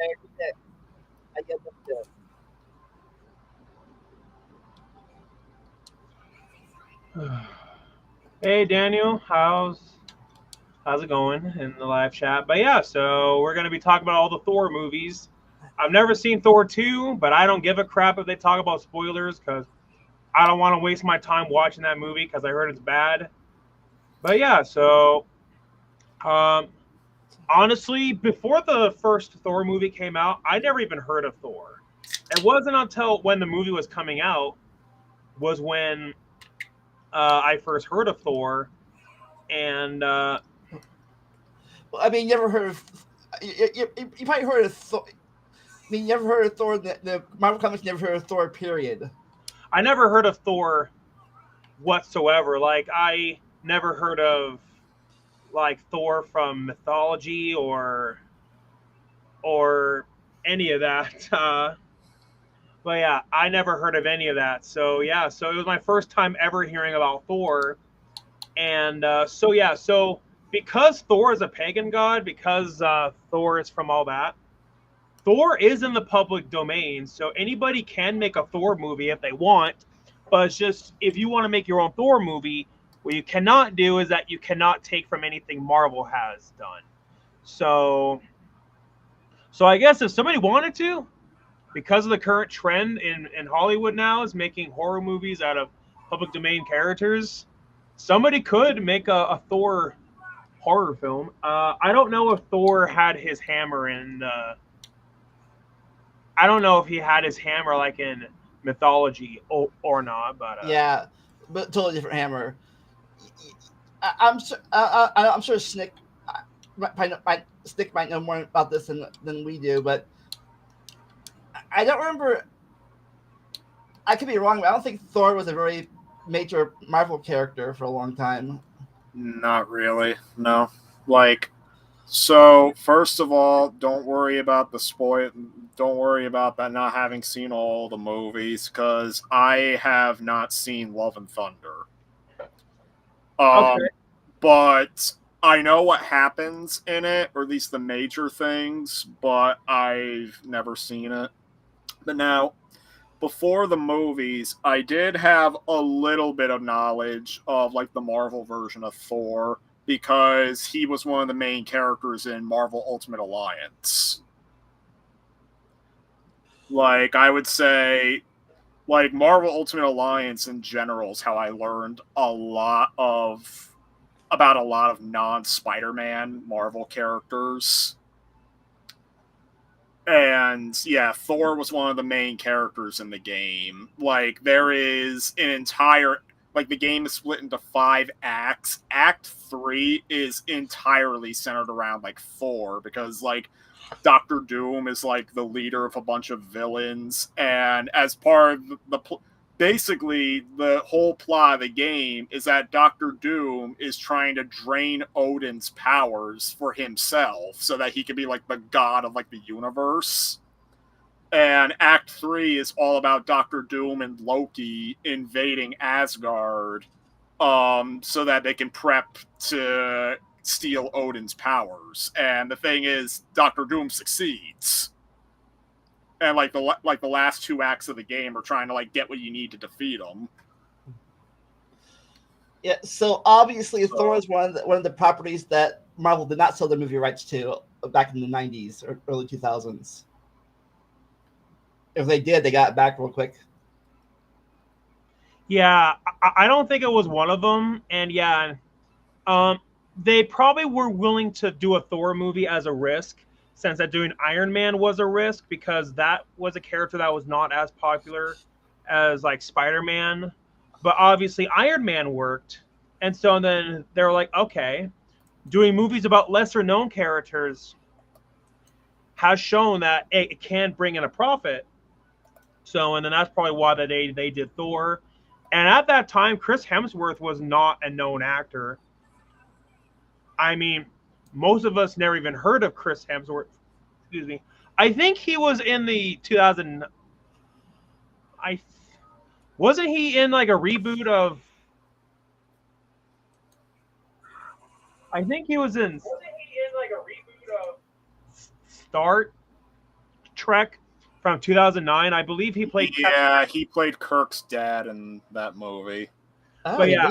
I get them too. Hey Daniel, how's it going in the live chat? But yeah, so we're gonna be talking about all the Thor movies. I've never seen Thor 2, but I don't give a crap if they talk about spoilers because I don't want to waste my time watching that movie because I heard it's bad. But yeah, so um, honestly, before the first Thor movie came out, I never even heard of Thor. It wasn't until when the movie was coming out was when I first heard of Thor, and Well, I mean, you never heard of. You probably heard of Thor. I mean, you never heard of Thor. The Marvel Comics never heard of Thor. Period. I never heard of Thor whatsoever. Like I never heard of like Thor from mythology or any of that. But yeah, I never heard of any of that. So yeah, so it was my first time ever hearing about Thor, and so yeah, so because Thor is a pagan god, because Thor is from all that, Thor is in the public domain, so anybody can make a Thor movie if they want. But it's just if you want to make your own Thor movie, what you cannot do is that you cannot take from anything Marvel has done. So, so I guess if somebody wanted to, because of the current trend in Hollywood now is making horror movies out of public domain characters, somebody could make a Thor horror film. I don't know if Thor had his hammer in I don't know if he had his hammer like in mythology or not, but Yeah, but totally different hammer. I'm sure. I'm sure Snick Snick might know more about this than we do, but I don't remember. I could be wrong, but I don't think Thor was a very major Marvel character for a long time. Not really. No. Like, so first of all, don't worry about the spoil. Don't worry about that not having seen all the movies because I have not seen Love and Thunder. okay. But I know what happens in it, or at least the major things, but I've never seen it. But now, before the movies, I did have a little bit of knowledge of like the Marvel version of Thor because he was one of the main characters in Marvel Ultimate Alliance. Like I would say like Marvel Ultimate Alliance in general is how I learned a lot of about a lot of non-Spider-Man Marvel characters. And yeah, Thor was one of the main characters in the game. Like there is an entire like the game is split into 5 acts. Act 3 is entirely centered around like Thor because like Doctor Doom is like the leader of a bunch of villains, and as part of basically the whole plot of the game is that Doctor Doom is trying to drain Odin's powers for himself so that he can be like the god of like the universe. And Act 3 is all about Doctor Doom and Loki invading Asgard so that they can prep to steal Odin's powers. And the thing is, Doctor Doom succeeds. And like the last 2 acts of the game are trying to like get what you need to defeat him. Yeah, so obviously Thor So is one of the properties that Marvel did not sell their movie rights to back in the '90s or early 2000s. If they did, they got it back real quick. Yeah, I don't think it was one of them, and yeah, um, they probably were willing to do a Thor movie as a risk, since that doing Iron Man was a risk because that was a character that was not as popular as like Spider Man, but obviously Iron Man worked, and so then they were like, okay, doing movies about lesser known characters has shown that it can bring in a profit. So, and then that's probably why they did Thor. And at that time, Chris Hemsworth was not a known actor. I mean, most of us never even heard of Chris Hemsworth. Excuse me. I think he was in the 2000. I wasn't he in like a reboot of. I think he was in wasn't he in like a reboot of Start. Trek from 2009. I believe he played. Yeah, he played Kirk's dad in that movie. Oh, But he yeah.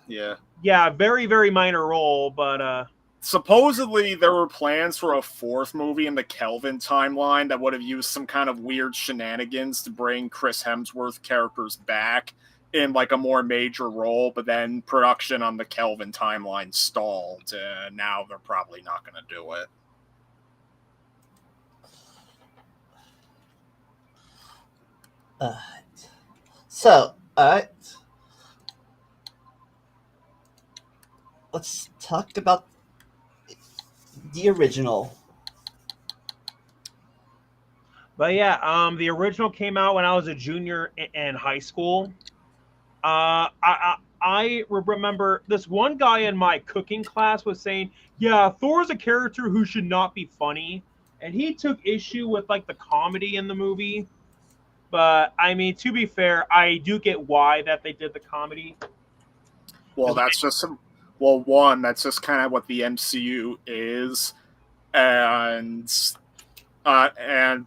did? Yeah, very, very minor role, but supposedly there were plans for a fourth movie in the Kelvin timeline that would have used some kind of weird shenanigans to bring Chris Hemsworth characters back in like a more major role, but then production on the Kelvin timeline stalled, and now they're probably not going to do it. So, alright. Let's talk about the original. But yeah, the original came out when I was a junior in high school. I remember this one guy in my cooking class was saying, "Yeah, Thor's a character who should not be funny," and he took issue with like the comedy in the movie. But I mean, to be fair, I do get why that they did the comedy. Well, that's just one. That's just kind of what the MCU is, and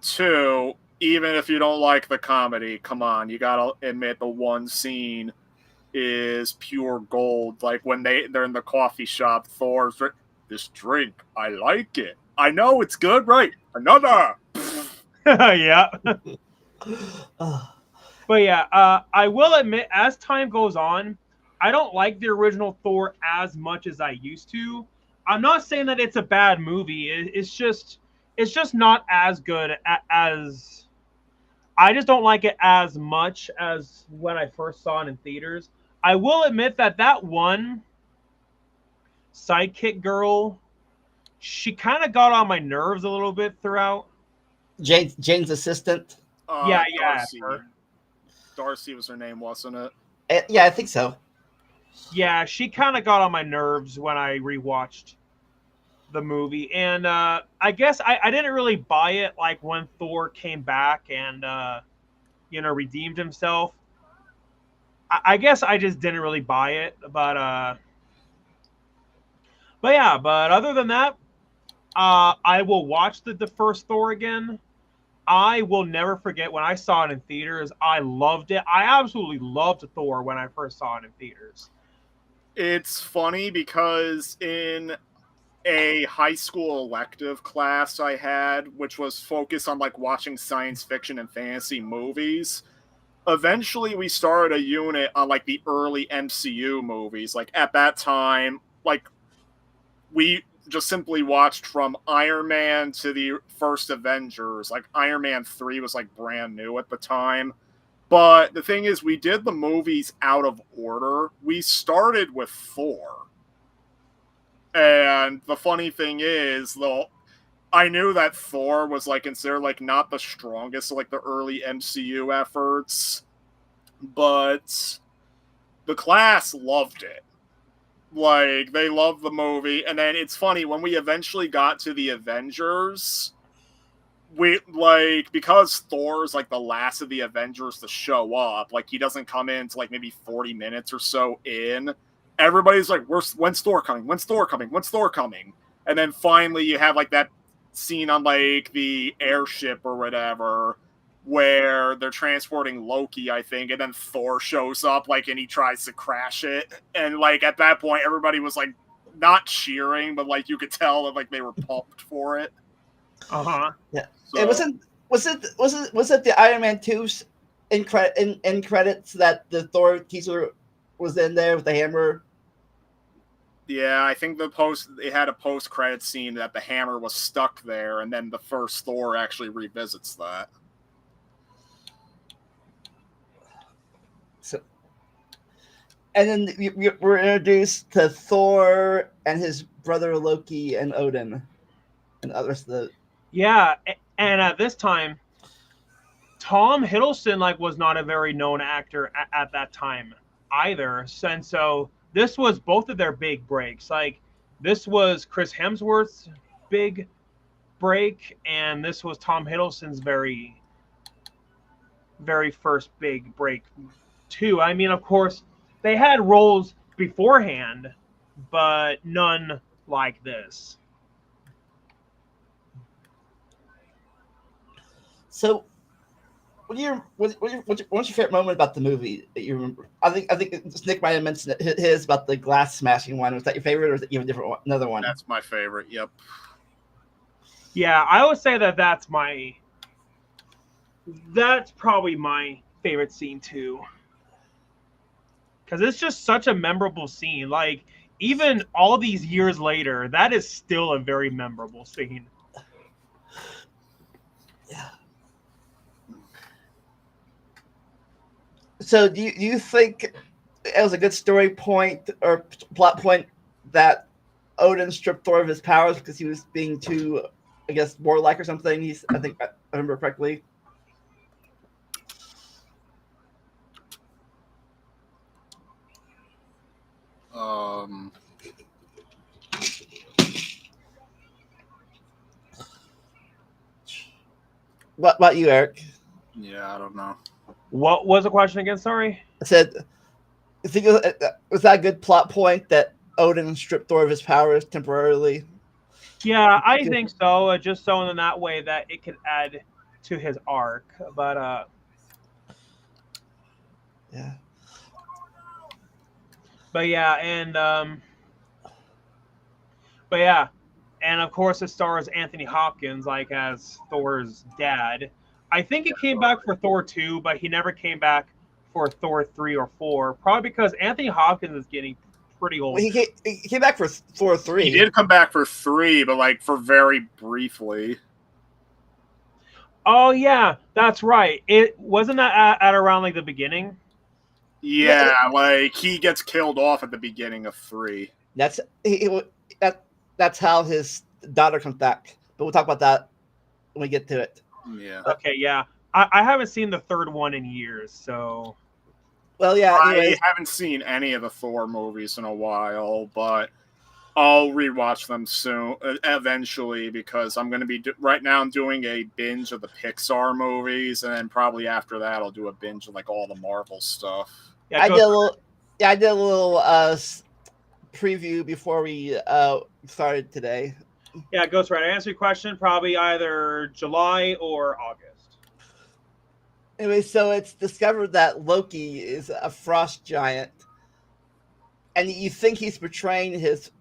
two, even if you don't like the comedy, come on, you gotta admit the one scene is pure gold. Like when they're in the coffee shop, Thor's this drink, I like it. I know it's good, right? Another. Yeah. But yeah, I will admit, as time goes on, I don't like the original Thor as much as I used to. I'm not saying that it's a bad movie. It's just not as good as. I just don't like it as much as when I first saw it in theaters. I will admit that one sidekick girl, she kind of got on my nerves a little bit throughout. Jane's assistant. Yeah, Darcy. her. Darcy was her name, wasn't it? Yeah, I think so. Yeah, she kind of got on my nerves when I rewatched the movie, and I guess I didn't really buy it like when Thor came back and redeemed himself. I guess I just didn't really buy it, but yeah. But other than that, I will watch the first Thor again. I will never forget when I saw it in theaters. I loved it. I absolutely loved Thor when I first saw it in theaters. It's funny because in a high school elective class I had, which was focused on like watching science fiction and fantasy movies, eventually we started a unit on like the early MCU movies. Like at that time, like we just simply watched from Iron Man to the first Avengers. Like Iron Man 3 was like brand new at the time. But the thing is, we did the movies out of order. We started with Thor. And the funny thing is, though, I knew that Thor was like considered like not the strongest of like the early MCU efforts, but the class loved it. Like they loved the movie, and then it's funny when we eventually got to the Avengers, we like because Thor's like the last of the Avengers to show up, like he doesn't come in to like maybe 40 minutes or so in. Everybody's like, when's Thor coming? When's Thor coming? When's Thor coming? And then finally you have like that scene on like the airship or whatever where they're transporting Loki, I think, and then Thor shows up like and he tries to crash it. And like at that point everybody was like not cheering, but like you could tell that like they were pumped for it. Uh-huh. Yeah. So, It was it the Iron Man 2's in credits that the Thor teaser was in there with the hammer? yeah, I think it had a post-credit scene that the hammer was stuck there, and then the first Thor actually revisits that. So, and then we were introduced to Thor and his brother Loki and Odin and others. Yeah, and at this time, Tom Hiddleston like was not a very known actor at that time either. And so this was both of their big breaks. Like this was Chris Hemsworth's big break, and this was Tom Hiddleston's very, very first big break too. I mean, of course, they had roles beforehand, but none like this. So, what's your favorite moment about the movie that you remember? I think Nick might have mentioned his about the glass smashing one. Was that your favorite, or is it even different one, another one? That's my favorite. Yep. Yeah, I would say that that's probably my favorite scene too, because it's just such a memorable scene. Like even all these years later, that is still a very memorable scene. Yeah. So do you think it was a good story point or plot point that Odin stripped Thor of his powers because he was being too, I guess, warlike or something? I think I remember correctly. Um. What about you, Eric? Yeah, I don't know. What was the question again? Sorry. I said, I think was that a good plot point that Odin stripped Thor of his powers temporarily? Yeah, I think so. Just so in that way that it could add to his arc. Yeah. But yeah, but yeah, and of course it stars Anthony Hopkins like as Thor's dad. I think he came back for Thor 2, but he never came back for Thor 3 or 4, probably because Anthony Hopkins is getting pretty Well, old. he came back for Thor 3. He did come back for 3, but like for very briefly. Oh yeah, that's right. It wasn't that at around like the beginning. Yeah, like he gets killed off at the beginning of 3. That's that's how his daughter comes back. But we'll talk about that when we get to it. Yeah. Okay, yeah. I haven't seen the third one in years, so. Well, yeah. I haven't seen any of the Thor movies in a while, but I'll rewatch them soon, eventually, because I'm going to be right now. I'm doing a binge of the Pixar movies, and then probably after that, I'll do a binge of like all the Marvel stuff. Yeah, I did a little preview before we started today. Yeah, Ghost Rider. Answer your question. Probably either July or August. Anyway, so it's discovered that Loki is a frost giant, and you think he's betraying his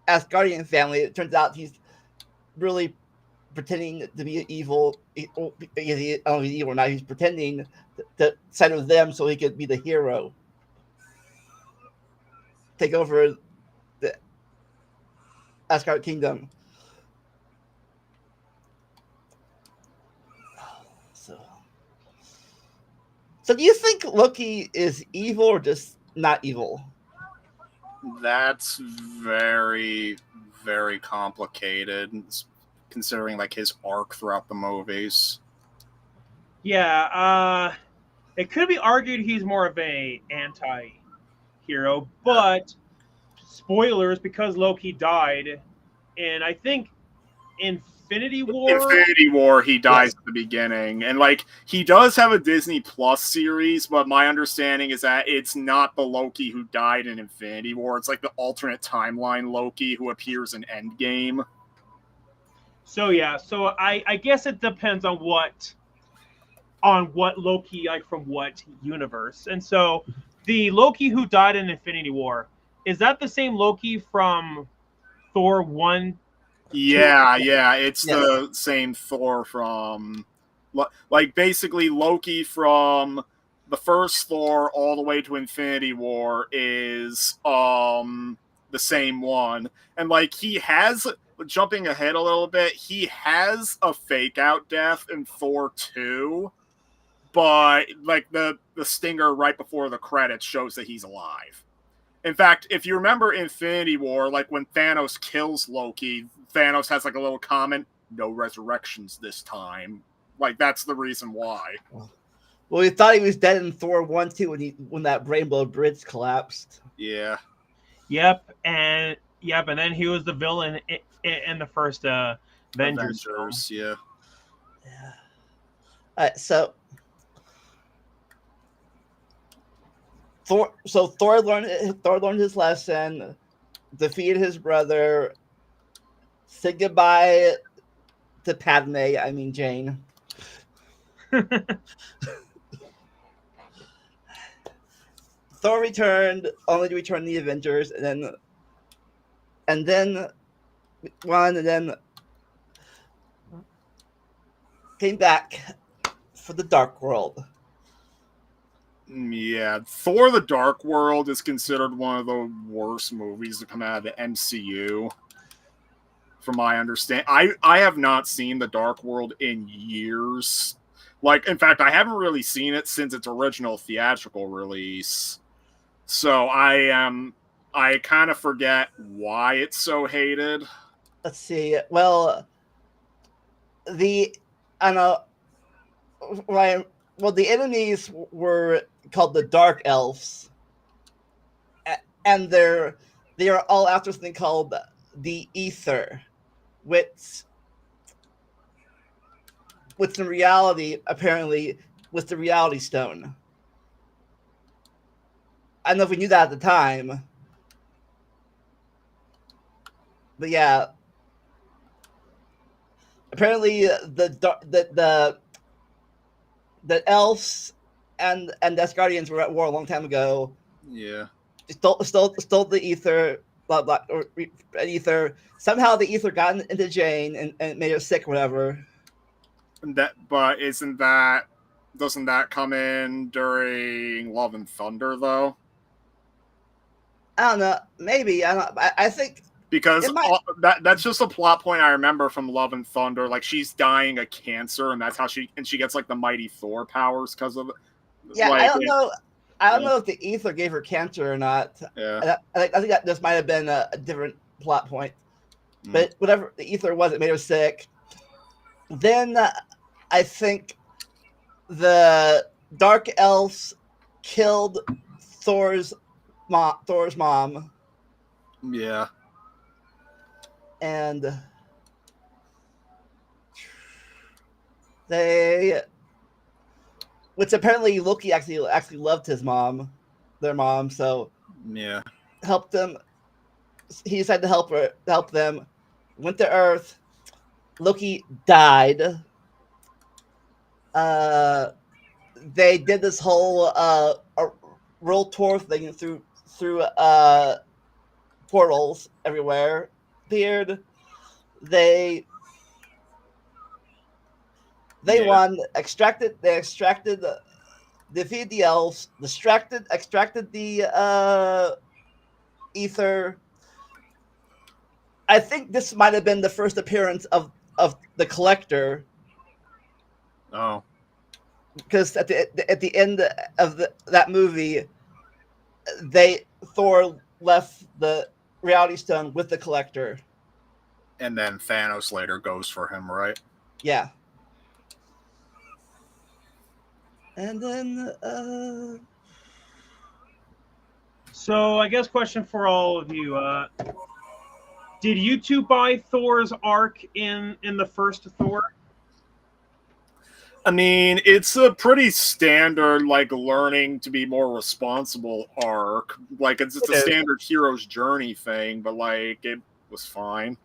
Asgardian family. It turns out he's really pretending to be evil. He's evil now. He's pretending to side with them so he could be the hero, take over the Asgard kingdom. So do you think Loki is evil or just not evil? That's very, very complicated, considering like his arc throughout the movies. Yeah, it could be argued he's more of a anti-hero, but spoilers because Loki died, and I think Infinity War, he dies at the beginning, and like he does have a Disney Plus series, but my understanding is that it's not the Loki who died in Infinity War. It's like the alternate timeline Loki who appears in Endgame. So yeah, so I guess it depends on what Loki, like from what universe. And so the Loki who died in Infinity War, is that the same Loki from Thor 1? Yeah, it's the same Thor from like basically Loki from the first Thor all the way to Infinity War is the same one. And like he has, jumping ahead a little bit, he has a fake out death in Thor 2, but like the stinger right before the credits shows that he's alive. In fact, if you remember Infinity War, like when Thanos kills Loki, Thanos has like a little comment, no resurrections this time. Like that's the reason why. Well, we thought he was dead in Thor 1 too when that Rainbow Bridge collapsed. Yeah. Yep, and then he was the villain in the first Avengers. Yeah. Yeah. All right, so Thor learned his lesson, defeated his brother, said goodbye to Padme. I mean Jane. Thor returned only to return the Avengers, and then won, and then came back for the Dark World. Yeah, Thor: The Dark World is considered one of the worst movies to come out of the MCU. From my understanding, I have not seen The Dark World in years. Like, in fact, I haven't really seen it since its original theatrical release. So I kind of forget why it's so hated. Let's see. Well, the I don't know. Well, the enemies were called the Dark Elves, and they are all after something called the Ether, which in reality apparently was the Reality Stone. I don't know if we knew that at the time, but yeah, apparently the elves and the Asgardians were at war a long time ago. Yeah. Stole the ether, blah blah, or ether. Somehow the ether got into Jane and made her sick, or whatever. But doesn't that come in during Love and Thunder though? I don't know. Maybe I don't. I think Because that's just a plot point I remember from Love and Thunder. Like, she's dying of cancer, and that's how she gets like the mighty Thor powers because of it. Yeah, like, I don't know. I don't know if the ether gave her cancer or not. Yeah. I think that this might have been a different plot point. But whatever the ether was, it made her sick. Then I think the Dark Elves killed Thor's mom. Yeah. And they, which apparently Loki actually loved his mom, their mom, so Yeah. helped them. He decided to help them. Went to Earth. Loki died. They did this whole world tour thing through portals everywhere. Appeared. They won. Defeated the elves. Extracted the ether. I think this might have been the first appearance of the Collector. Oh. Because at the end of that movie, Thor left the Reality Stone with the Collector. And then Thanos later goes for him, right? Yeah. And then So I guess question for all of you: did you two buy Thor's arc in the first Thor? I mean, it's a pretty standard, like, learning to be more responsible arc. Like, it's just a standard hero's journey thing, but, like, it was fine.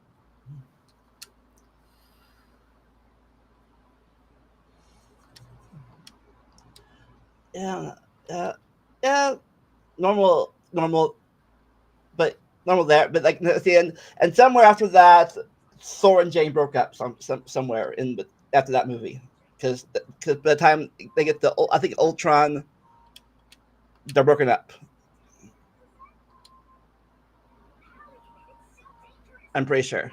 Yeah, normal, but normal there. But like at the end, and somewhere after that, Thor and Jane broke up. Somewhere after that movie, because by the time they get I think Ultron, they're broken up. I'm pretty sure.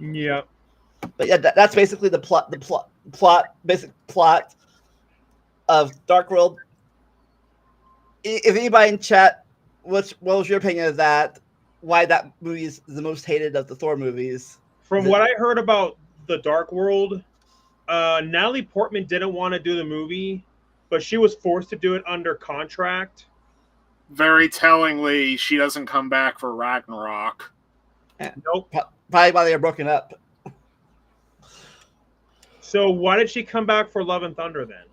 Yeah. But yeah, that's basically the basic plot of Dark World. If anybody in chat, what was your opinion of that? Why that movie is the most hated of the Thor movies? From what I heard about the Dark World, Natalie Portman didn't want to do the movie, but she was forced to do it under contract. Very tellingly, she doesn't come back for Ragnarok. Nope. Probably why they were broken up. So why did she come back for Love and Thunder then?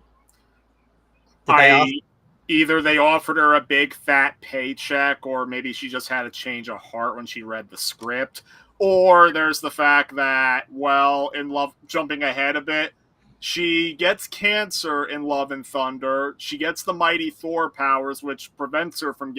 Either they offered her a big fat paycheck, or maybe she just had a change of heart when she read the script. Or there's the fact that, well, jumping ahead a bit, She gets cancer in Love and Thunder. She gets the mighty Thor powers, which prevents her from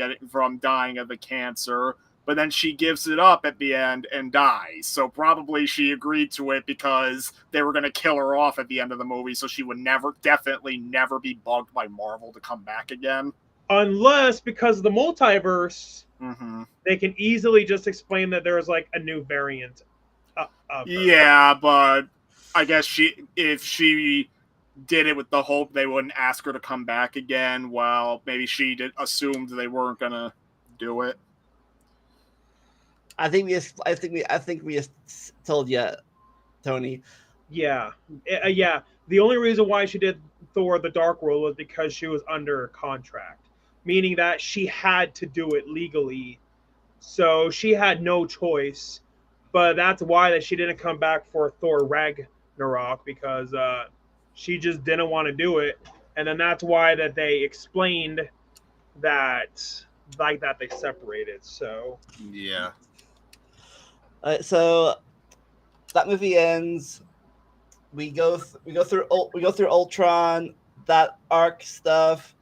dying of the cancer. But then she gives it up at the end and dies. So probably she agreed to it because they were going to kill her off at the end of the movie, so she would definitely never be bugged by Marvel to come back again. Unless, because of the multiverse, mm-hmm. they can easily just explain that there's like a new variant of her. Yeah, but I guess if she did it with the hope they wouldn't ask her to come back again, well, maybe she assumed they weren't going to do it. I think we just told you, Tony. Yeah. Yeah. The only reason why she did Thor: The Dark World was because she was under contract, meaning that she had to do it legally. So she had no choice. But that's why that she didn't come back for Thor Ragnarok, because she just didn't want to do it. And then that's why that they explained that they separated. So yeah. So that movie ends. We go through Ultron, that arc stuff.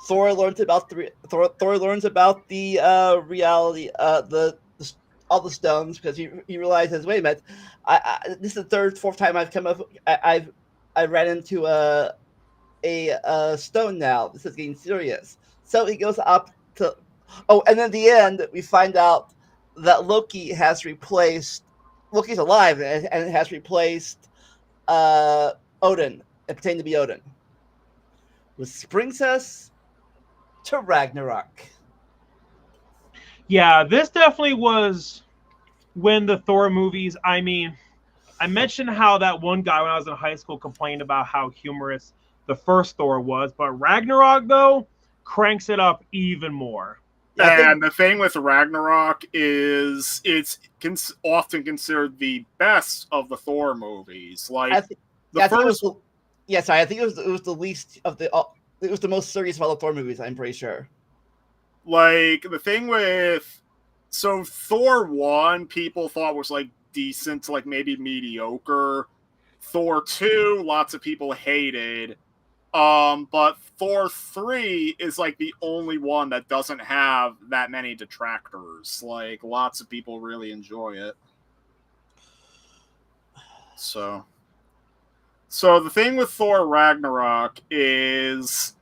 Thor learns about the reality, all the stones, because he realizes, wait a minute, this is the fourth time I've come up. I ran into a stone now. This is getting serious. So he goes up to. Oh, and in the end, we find out that Loki's alive and has replaced Odin. It pretended to be Odin. Which brings us to Ragnarok. yeah, this definitely was when the Thor movies. I mean, I mentioned how that one guy when I was in high school complained about how humorous the first Thor was, but Ragnarok though cranks it up even more. And the thing with Ragnarok is it's often considered the best of the Thor movies. Like I think it was the least of the. It was the most serious of all the Thor movies, I'm pretty sure. Like the thing with Thor 1, people thought was like decent to like maybe mediocre. Thor 2, lots of people hated. But Thor 3 is like the only one that doesn't have that many detractors. Like lots of people really enjoy it. So the thing with Thor Ragnarok is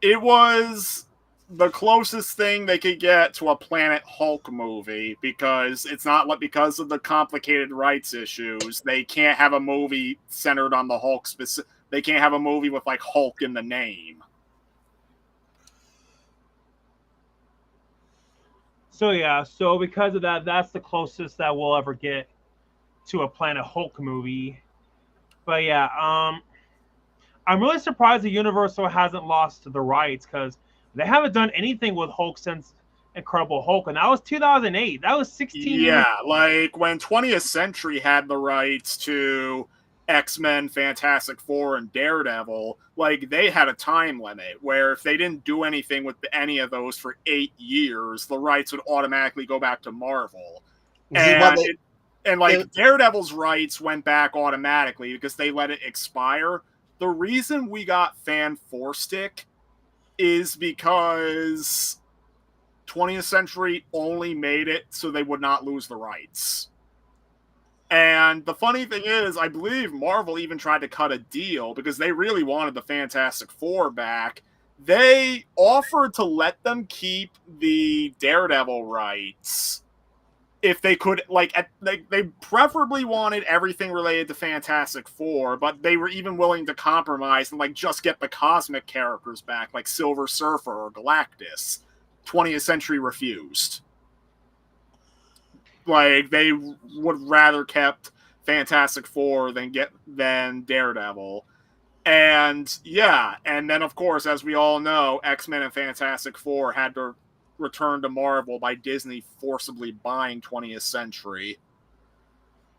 it was the closest thing they could get to a Planet Hulk movie, because it's not because of the complicated rights issues. They can't have a movie centered on the Hulk specific. They can't have a movie with like Hulk in the name. So yeah, so because of that, that's the closest that we'll ever get to a Planet Hulk movie. But yeah, I'm really surprised the Universal hasn't lost the rights, because they haven't done anything with Hulk since Incredible Hulk, and that was 2008. That was 16 years. Yeah, like when 20th Century had the rights to X-Men, Fantastic Four, and Daredevil, like they had a time limit where if they didn't do anything with any of those for 8 years, the rights would automatically go back to Marvel. And Daredevil's rights went back automatically because they let it expire. The reason we got Fan Four Stick is because 20th Century only made it so they would not lose the rights. And the funny thing is, I believe Marvel even tried to cut a deal because they really wanted the Fantastic Four back. They offered to let them keep the Daredevil rights if they could. They preferably wanted everything related to Fantastic Four, but they were even willing to compromise and just get the cosmic characters back, like Silver Surfer or Galactus. 20th Century refused. Like, they would rather kept Fantastic Four than Daredevil. And yeah, and then of course, as we all know, X-Men and Fantastic Four had to return to Marvel by Disney forcibly buying 20th Century.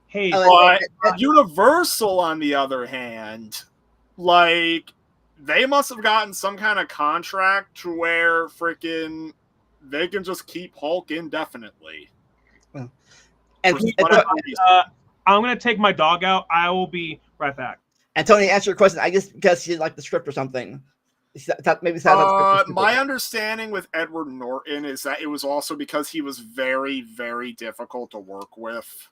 Hey, but Universal, on the other hand, they must have gotten some kind of contract to where they can just keep Hulk indefinitely. I'm going to take my dog out. I will be right back. And Tony, answer your question. I guess because he didn't like the script or something. Maybe the script. My understanding with Edward Norton is that it was also because he was very, very difficult to work with.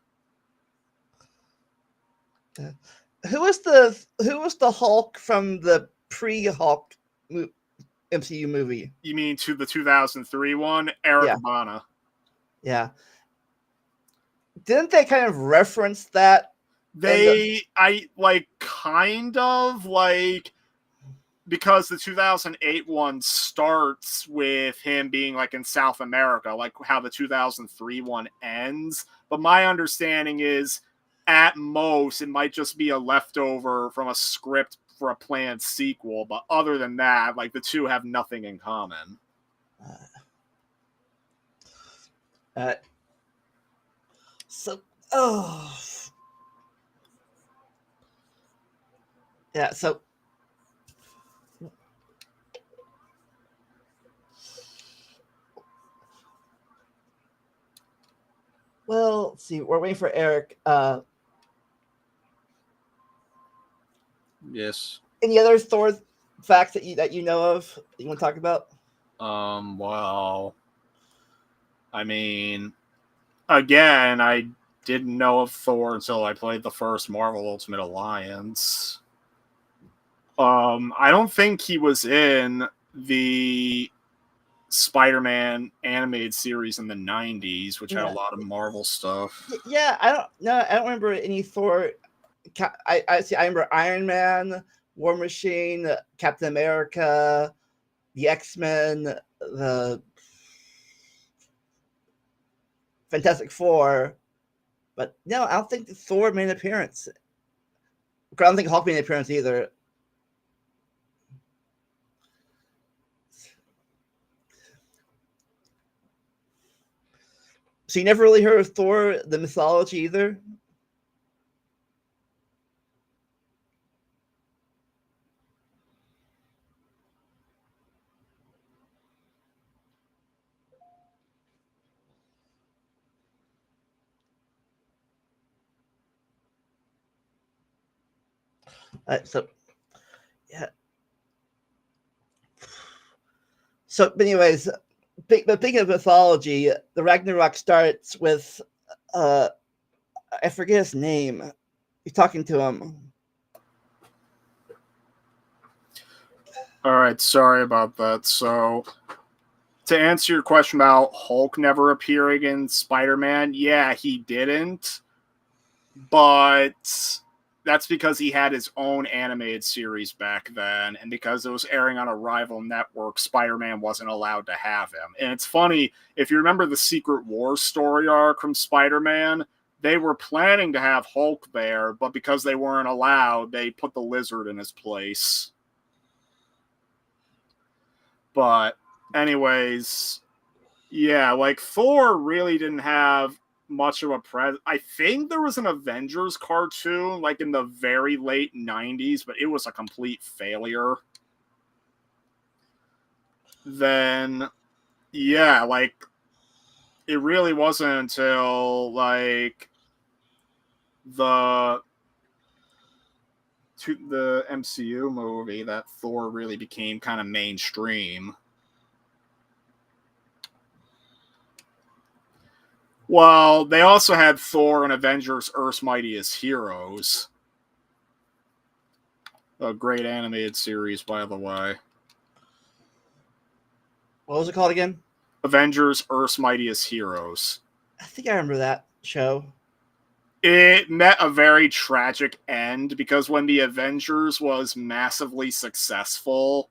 Who was the Hulk from the pre-Hulk MCU movie? You mean to the 2003 one? Eric Bana. Yeah. Didn't they kind of reference that? Because the 2008 one starts with him being like in South America, like how the 2003 one ends. But my understanding is, at most, it might just be a leftover from a script for a planned sequel. But other than that, like the two have nothing in common. Yeah, so well, let's see. We're waiting for Eric. Yes. Any other Thor facts that you know of that you want to talk about? Well, I mean, again, I didn't know of Thor until I played the first Marvel Ultimate Alliance. I don't think he was in the Spider-Man animated series in the 90s, which had a lot of Marvel stuff. Yeah, I don't remember any Thor. I remember Iron Man, War Machine, Captain America, the X-Men, the Fantastic Four, but no, I don't think Thor made an appearance. I don't think Hulk made an appearance either. So you never really heard of Thor, the mythology either? So but anyways, but thinking of mythology, the Ragnarok starts with I forget his name. You're talking to him. All right, sorry about that. So, to answer your question about Hulk never appearing in Spider-Man, yeah, he didn't. But that's because he had his own animated series back then, and because it was airing on a rival network, Spider-Man wasn't allowed to have him. And it's funny, if you remember the Secret Wars story arc from Spider-Man, they were planning to have Hulk there, but because they weren't allowed, they put the Lizard in his place. But anyways, yeah, like Thor really didn't have much of a presence. I think there was an Avengers cartoon like in the very late 90s, but it was a complete failure. Then, yeah, like it really wasn't until like the MCU movie that Thor really became kind of mainstream. Well, they also had Thor and Avengers Earth's Mightiest Heroes. A great animated series, by the way. What was it called again? Avengers Earth's Mightiest Heroes. I think I remember that show. It met a very tragic end because when the Avengers was massively successful,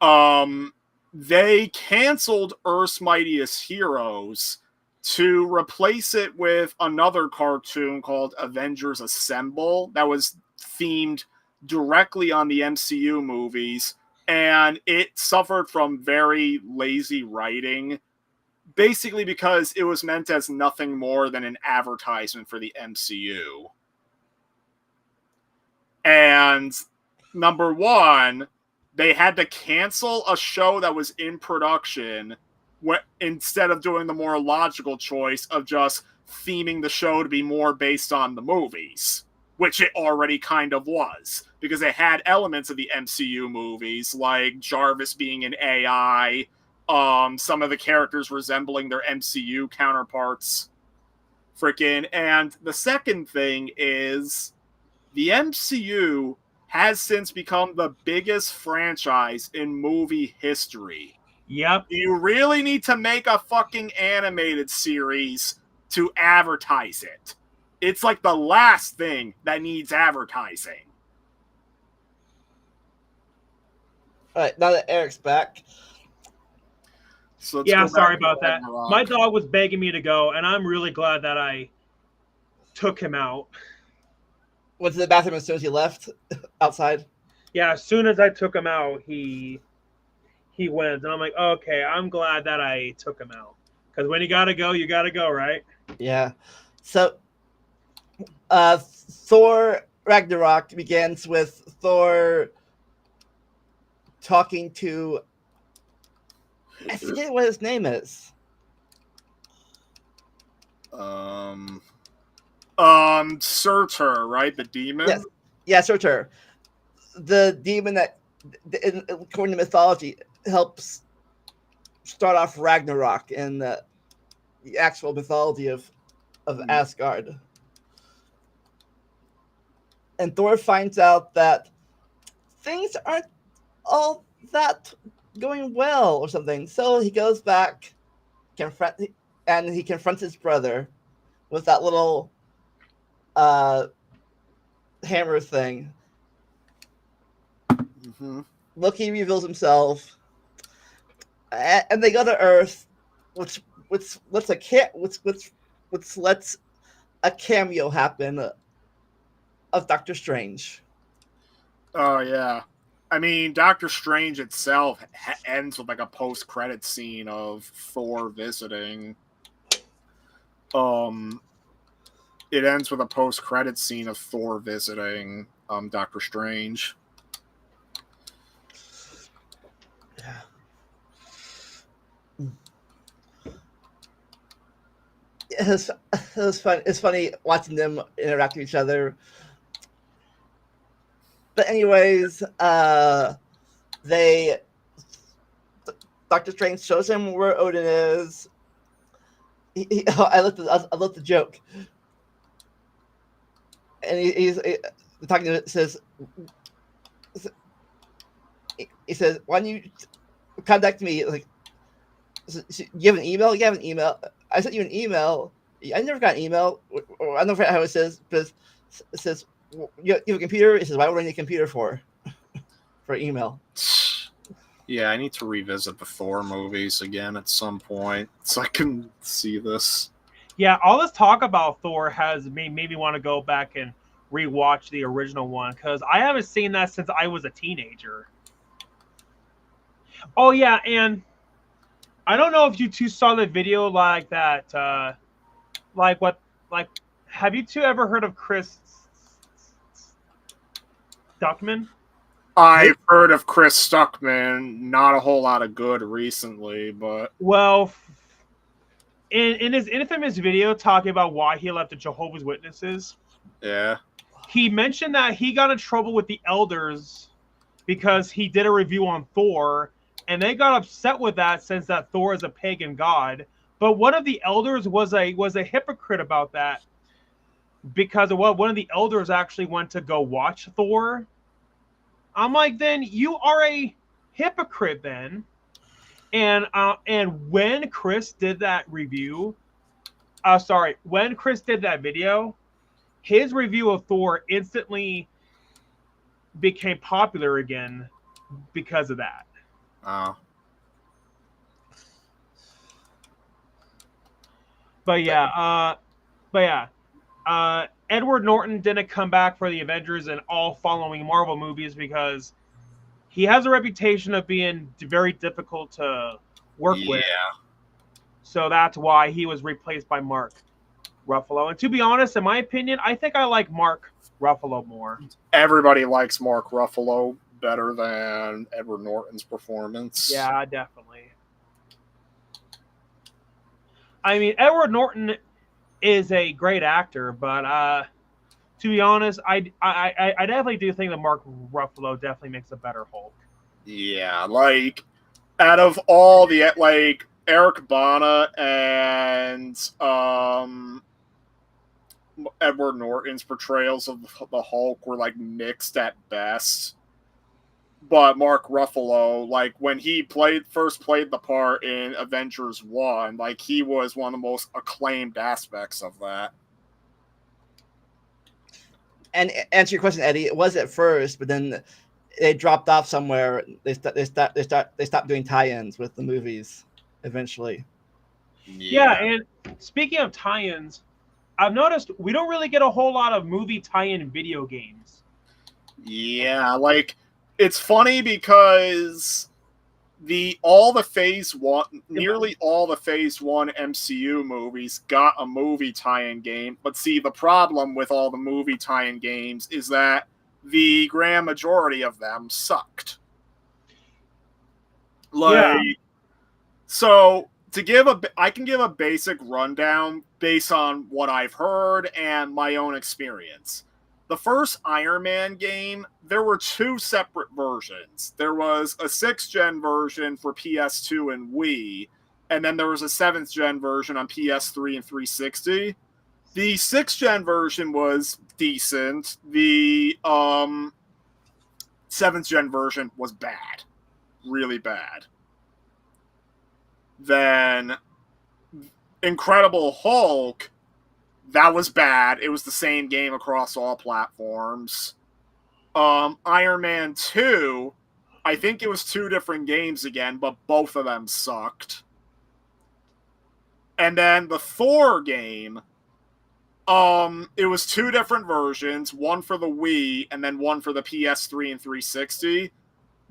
they canceled Earth's Mightiest Heroes to replace it with another cartoon called Avengers Assemble that was themed directly on the MCU movies, and it suffered from very lazy writing, basically because it was meant as nothing more than an advertisement for the MCU. And number one, they had to cancel a show that was in production instead of doing the more logical choice of just theming the show to be more based on the movies. which it already kind of was, because it had elements of the MCU movies, like Jarvis being an AI, some of the characters resembling their MCU counterparts. And the second thing is, the MCU has since become the biggest franchise in movie history. Yep. You really need to make a fucking animated series to advertise it. It's like the last thing that needs advertising. All right, now that Eric's back. So Yeah, sorry about that. My dog was begging me to go, and I'm really glad that I took him out. Went to the bathroom as soon as he left outside. Yeah, as soon as I took him out, he went, and I'm like, okay, I'm glad that I took him out, because when you gotta go, right? Yeah. So, Thor Ragnarok begins with Thor talking to, I forget what his name is. Surtur, right? The demon? Yes. Yeah, Surtur. The demon that, according to mythology, helps start off Ragnarok in the actual mythology of Asgard. And Thor finds out that things aren't all that going well or something. So he goes back, and he confronts his brother with that little hammer thing. Mm-hmm. Loki reveals himself, and they go to Earth, which lets a cameo happen of Doctor Strange. Oh, yeah. I mean, Doctor Strange itself ends with like a post-credit scene of Thor visiting. It ends with a post-credit scene of Thor visiting Doctor Strange. Yeah. It was fun. It's funny watching them interact with each other. But anyways, Doctor Strange shows him where Odin is. I love the joke, and he's talking to it. Says, he says, "Why don't you contact me? Like, you have an email? You have an email? I sent you an email. I never got an email. Or I don't know how it says, but it says, you have a computer?" It says, "Why would I need a computer for email?" Yeah, I need to revisit the Thor movies again at some point so I can see this. Yeah, all this talk about Thor has made me want to go back and rewatch the original one, because I haven't seen that since I was a teenager. Oh yeah, and I don't know if you two saw the video like that. Have you two ever heard of Chris Stuckman? I've heard of Chris Stuckman. Not a whole lot of good recently, but Well, in his infamous video talking about why he left the Jehovah's Witnesses, Yeah. he mentioned that he got in trouble with the elders because he did a review on Thor, and they got upset with that since that Thor is a pagan god. But one of the elders was a hypocrite about that, because one of the elders actually went to go watch Thor. I'm like, then you are a hypocrite then. And when Chris did that review, when Chris did that video, his review of Thor instantly became popular again because of that. Oh. But yeah, Edward Norton didn't come back for the Avengers and all following Marvel movies because he has a reputation of being very difficult to work with. So that's why he was replaced by Mark Ruffalo. And to be honest, in my opinion, I think I like Mark Ruffalo more. Everybody likes Mark Ruffalo better than Edward Norton's performance. Yeah, definitely. I mean, Edward Norton is a great actor, but to be honest, I definitely do think that Mark Ruffalo definitely makes a better Hulk. Yeah, like out of all the like Eric Bana and Edward Norton's portrayals of the Hulk were like mixed at best. But Mark Ruffalo, like when he first played the part in Avengers 1, like he was one of the most acclaimed aspects of that. And answer your question, Eddie, it was at first, but then they dropped off somewhere. They stopped doing tie-ins with the movies eventually. Yeah, and speaking of tie-ins, I've noticed we don't really get a whole lot of movie tie-in video games. Yeah, like it's funny because nearly all the Phase 1 MCU movies got a movie tie-in game. But see, the problem with all the movie tie-in games is that the grand majority of them sucked. Like, Yeah. so I can give a basic rundown based on what I've heard and my own experience. The first Iron Man game, there were two separate versions. There was a 6th gen version for PS2 and Wii, and then there was a 7th gen version on PS3 and 360. The 6th gen version was decent. The 7th gen version was bad. Really bad. Then Incredible Hulk, that was bad. It was the same game across all platforms. Iron Man 2, I think it was two different games again, but both of them sucked. And then the Thor game, it was two different versions, one for the Wii and then one for the PS3 and 360.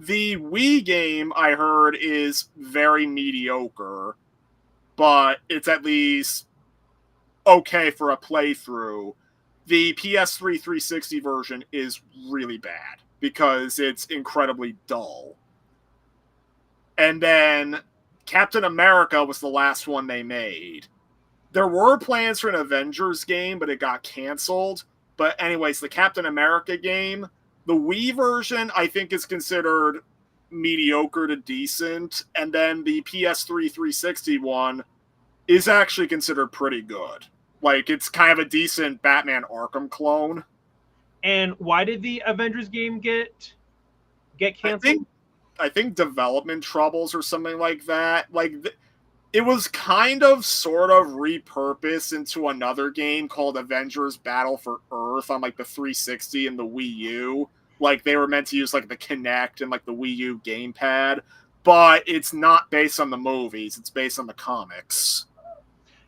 The Wii game, I heard, is very mediocre, but it's at least okay for a playthrough. The PS3 360 version is really bad because it's incredibly dull. And then Captain America was the last one they made. There were plans for an Avengers game, but it got canceled. But anyways, the Captain America game, the Wii version, I think is considered mediocre to decent. And then the PS3 360 one is actually considered pretty good. Like, it's kind of a decent Batman Arkham clone. And why did the Avengers game get canceled? I think development troubles or something like that. Like, it was kind of sort of repurposed into another game called Avengers Battle for Earth on like the 360 and the Wii U. Like, they were meant to use like the Kinect and like the Wii U gamepad, but it's not based on the movies. It's based on the comics.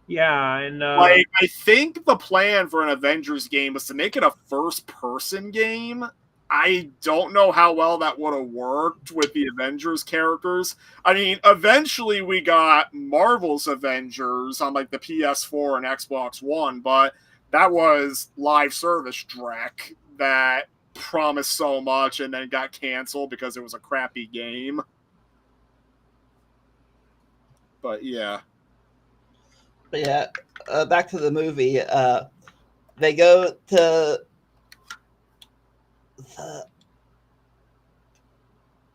Yeah, and like I think the plan for an Avengers game was to make it a first-person game. I don't know how well that would have worked with the Avengers characters. I mean, eventually we got Marvel's Avengers on like the PS4 and Xbox One, but that was live service dreck that promised so much and then got canceled because it was a crappy game. But yeah. But yeah, back to the movie. They go to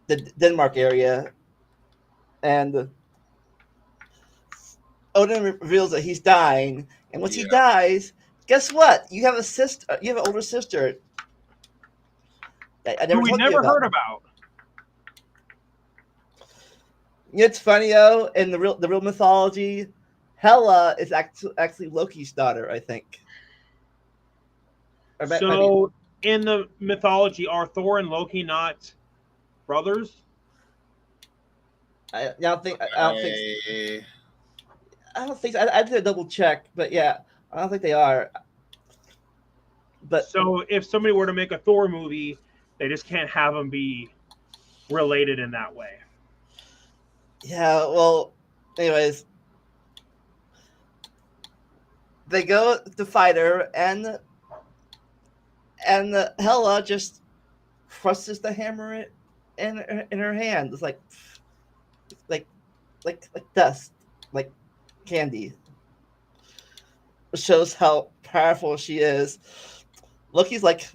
the Denmark area, and Odin reveals that he's dying. And once he dies, guess what? You have a sister. You have an older sister. I who we never heard about. It's funny though. In the real mythology, Hela is actually Loki's daughter, I think. So, in the mythology, are Thor and Loki not brothers? I don't think so. I have to double check, but yeah, I don't think they are. But so, if somebody were to make a Thor movie, they just can't have them be related in that way. Yeah, well, anyways, they go to fight her, and Hela just crushes the hammer in her hand. It's like dust, like candy. It shows how powerful she is. Loki's like,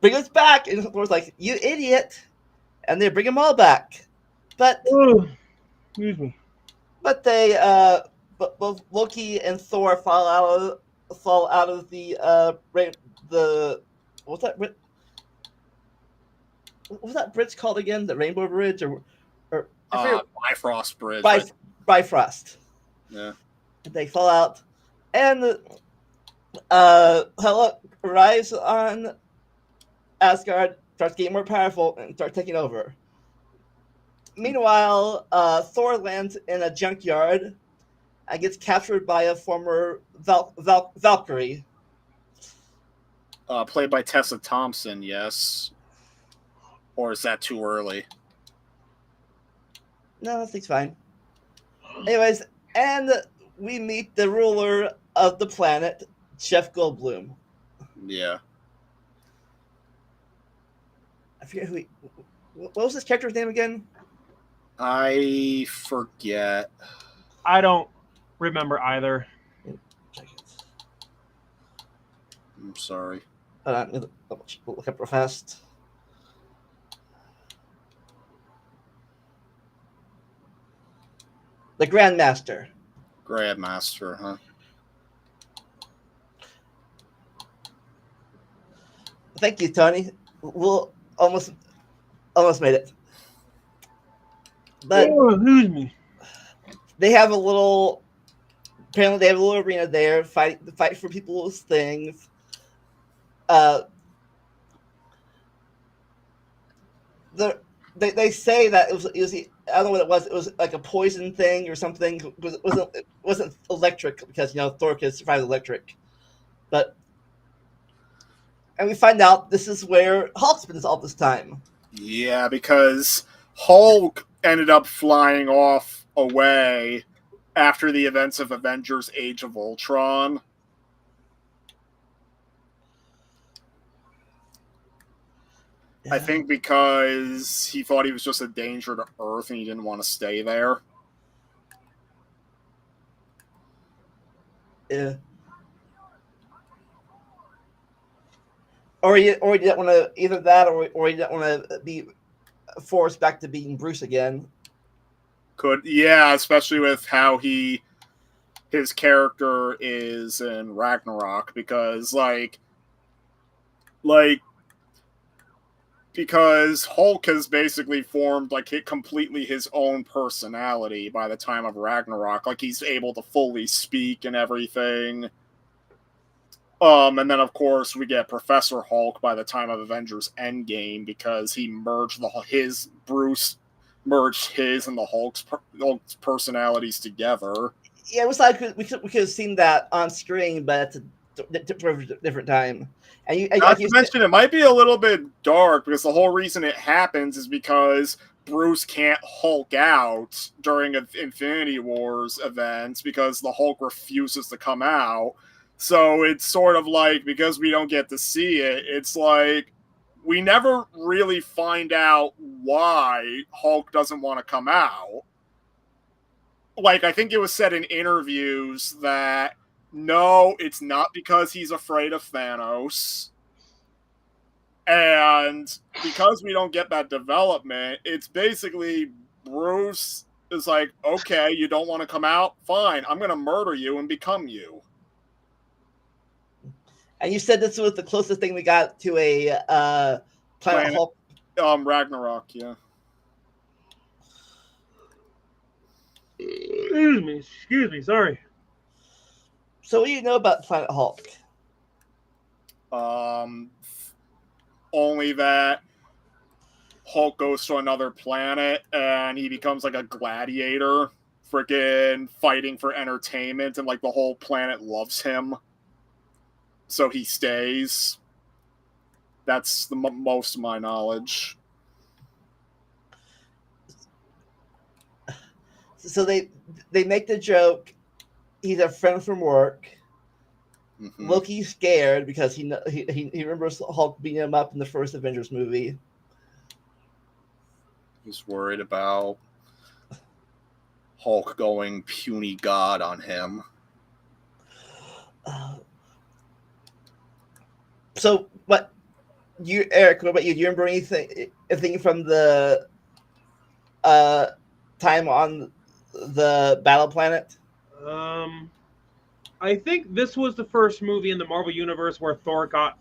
bring us back. And Thor's like, you idiot. And they bring them all back. But Oh, excuse me. but they but both Loki and Thor fall out of the what's that what was that bridge called again? The Rainbow Bridge or Bifrost Bridge. Bifrost. Yeah. And they fall out, and Hela arrives on Asgard, starts getting more powerful, and starts taking over. Meanwhile, Thor lands in a junkyard and gets captured by a former Valkyrie. Played by Tessa Thompson, yes. Or is that too early? No, I think it's fine. Anyways, and we meet the ruler of the planet, Jeff Goldblum. Yeah. I forget what was his character's name again? I forget. I don't remember either. I'm sorry. Look up real fast. The Grandmaster. Grandmaster, huh? Thank you, Tony. We'll almost made it. But Oh, excuse me. they have a little. Apparently, they have a little arena there, fight for people's things. They say that it was I don't know what it was. It was like a poison thing or something. It wasn't electric because Thor can survive electric, and we find out this is where Hulk's been all this time. Yeah, because Hulk ended up flying off away after the events of Avengers Age of Ultron. Yeah. I think because he thought he was just a danger to Earth and he didn't want to stay there. Yeah. Or he didn't want to either that, or he didn't want to be forced back to being Bruce again. Yeah, especially with how his character is in Ragnarok, because because Hulk has basically formed completely his own personality by the time of Ragnarok. Like, he's able to fully speak and everything. And then of course we get Professor Hulk by the time of Avengers Endgame, because he merged merged his and the Hulk's personalities together. Yeah, it was like we could have seen that on screen, but at a different time. And Not to mention, it might be a little bit dark, because the whole reason it happens is because Bruce can't Hulk out during Infinity Wars events because the Hulk refuses to come out. So it's sort of like, because we don't get to see it, it's like we never really find out why Hulk doesn't want to come out. Like, I think it was said in interviews that no, it's not because he's afraid of Thanos. And because we don't get that development, it's basically Bruce is like, okay, you don't want to come out? Fine, I'm going to murder you and become you. And you said this was the closest thing we got to a Planet Hulk. Ragnarok, yeah. Excuse me, sorry. So what do you know about Planet Hulk? Only that Hulk goes to another planet and he becomes like a gladiator, freaking fighting for entertainment, and like the whole planet loves him. So he stays. That's the most of my knowledge. So they make the joke, he's a friend from work. Mm-hmm. Loki's scared because he remembers Hulk beating him up in the first Avengers movie. He's worried about Hulk going puny god on him. So, what you, Eric? What about you? Do you remember anything from the time on the battle planet? I think this was the first movie in the Marvel universe where Thor got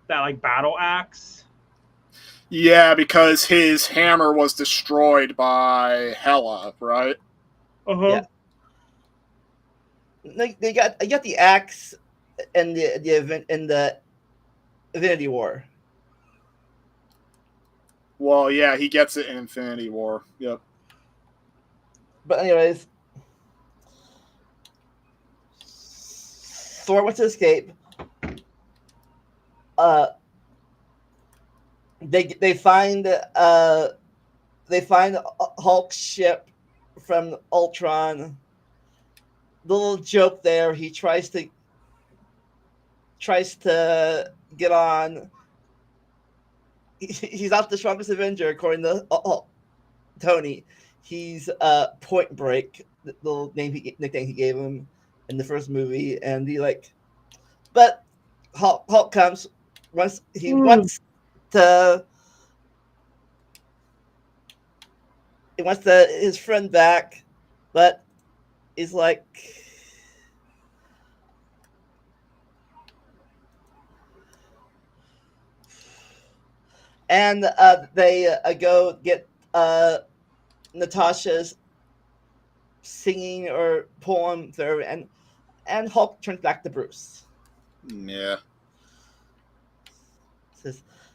that like battle axe. Yeah, because his hammer was destroyed by Hela, right? Uh-huh. Yeah. They got the axe in the event in the Infinity War. Well, yeah, he gets it in Infinity War. Yep. But anyways, Thor wants to escape. They find Hulk's ship from Ultron. The little joke there, he tries to get on. He's not the strongest Avenger according to Tony. He's Point Break, the little nickname he gave him in the first movie, and but Hulk comes once he wants to his friend back, but he's like, and they go get Natasha's singing or poem there, and Hulk turns back to Bruce. Yeah.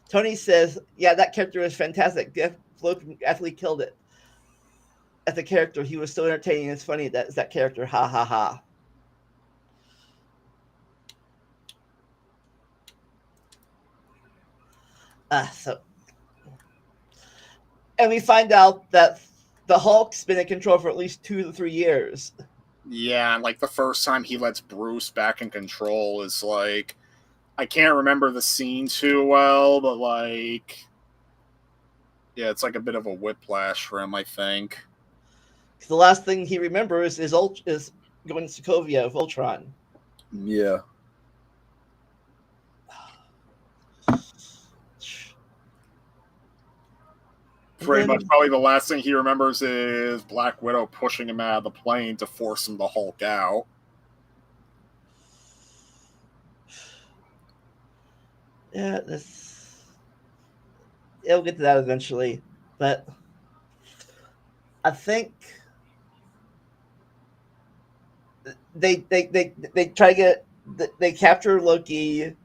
Tony says, "Yeah, that character was fantastic. Logan actually killed it. As a character, he was so entertaining. It's funny that character. Ha ha ha." And we find out that the Hulk's been in control for at least 2 to 3 years. Yeah, and like the first time he lets Bruce back in control is like, I can't remember the scene too well, but like, yeah, it's like a bit of a whiplash for him, I think. The last thing he remembers is going to Sokovia of Ultron. Yeah. Pretty much, probably the last thing he remembers is Black Widow pushing him out of the plane to force him to Hulk out. Yeah, we'll get to that eventually, but I think they try to get they capture Loki.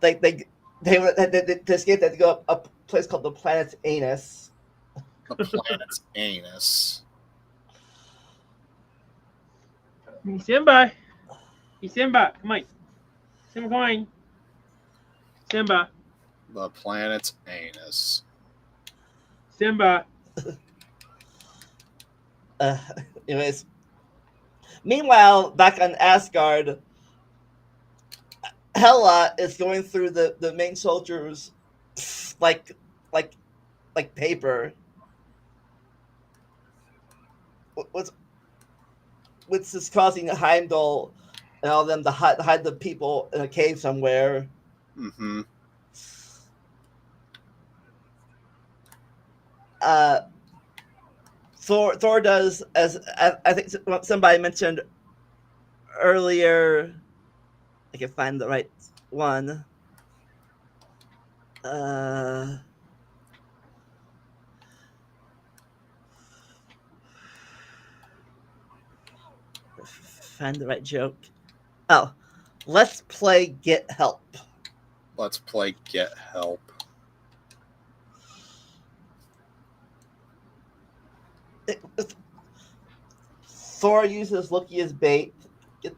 To escape, they have to go up a place called the planet's anus. The planet's anus. Simba. Simba, come on. Simba, come on. Simba. The planet's anus. Simba. Anyways, meanwhile, back on Asgard, Hela is going through the main soldiers like paper. What's is causing Heimdall and all them to hide the people in a cave somewhere. Mm-hmm. Thor does, as I think somebody mentioned earlier. I can find the right one. Find the right joke. Oh, let's play Get Help. Let's play Get Help. Thor uses Loki as bait to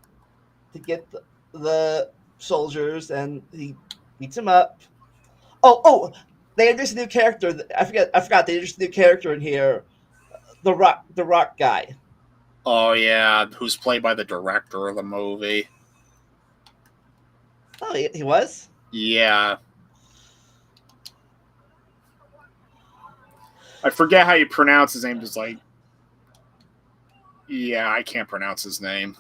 get the soldiers, and he beats him up. Oh! They introduced a new character. I forgot. They introduced a new character in here. The Rock guy. Oh yeah, who's played by the director of the movie? Oh, he was? Yeah. I forget how you pronounce his name. Just like, yeah, I can't pronounce his name.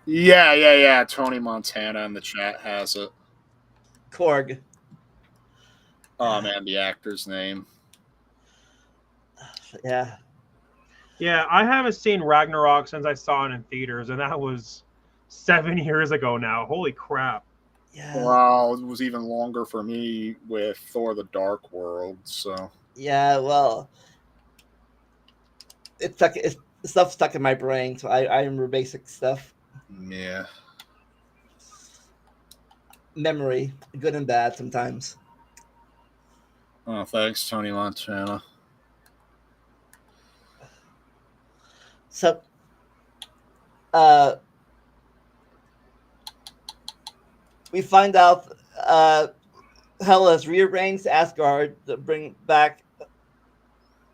Yeah. Tony Montana in the chat has it. Korg. Oh man, the actor's name. Yeah. Yeah, I haven't seen Ragnarok since I saw it in theaters, and that was 7 years ago now. Holy crap. Yeah. Well, it was even longer for me with Thor: The Dark World. So Yeah. Well, it's stuff stuck in my brain, so I remember basic stuff. yeah. Memory, good and bad sometimes. Oh, thanks, Tony Montana. So, we find out Hela has rearranged Asgard to bring back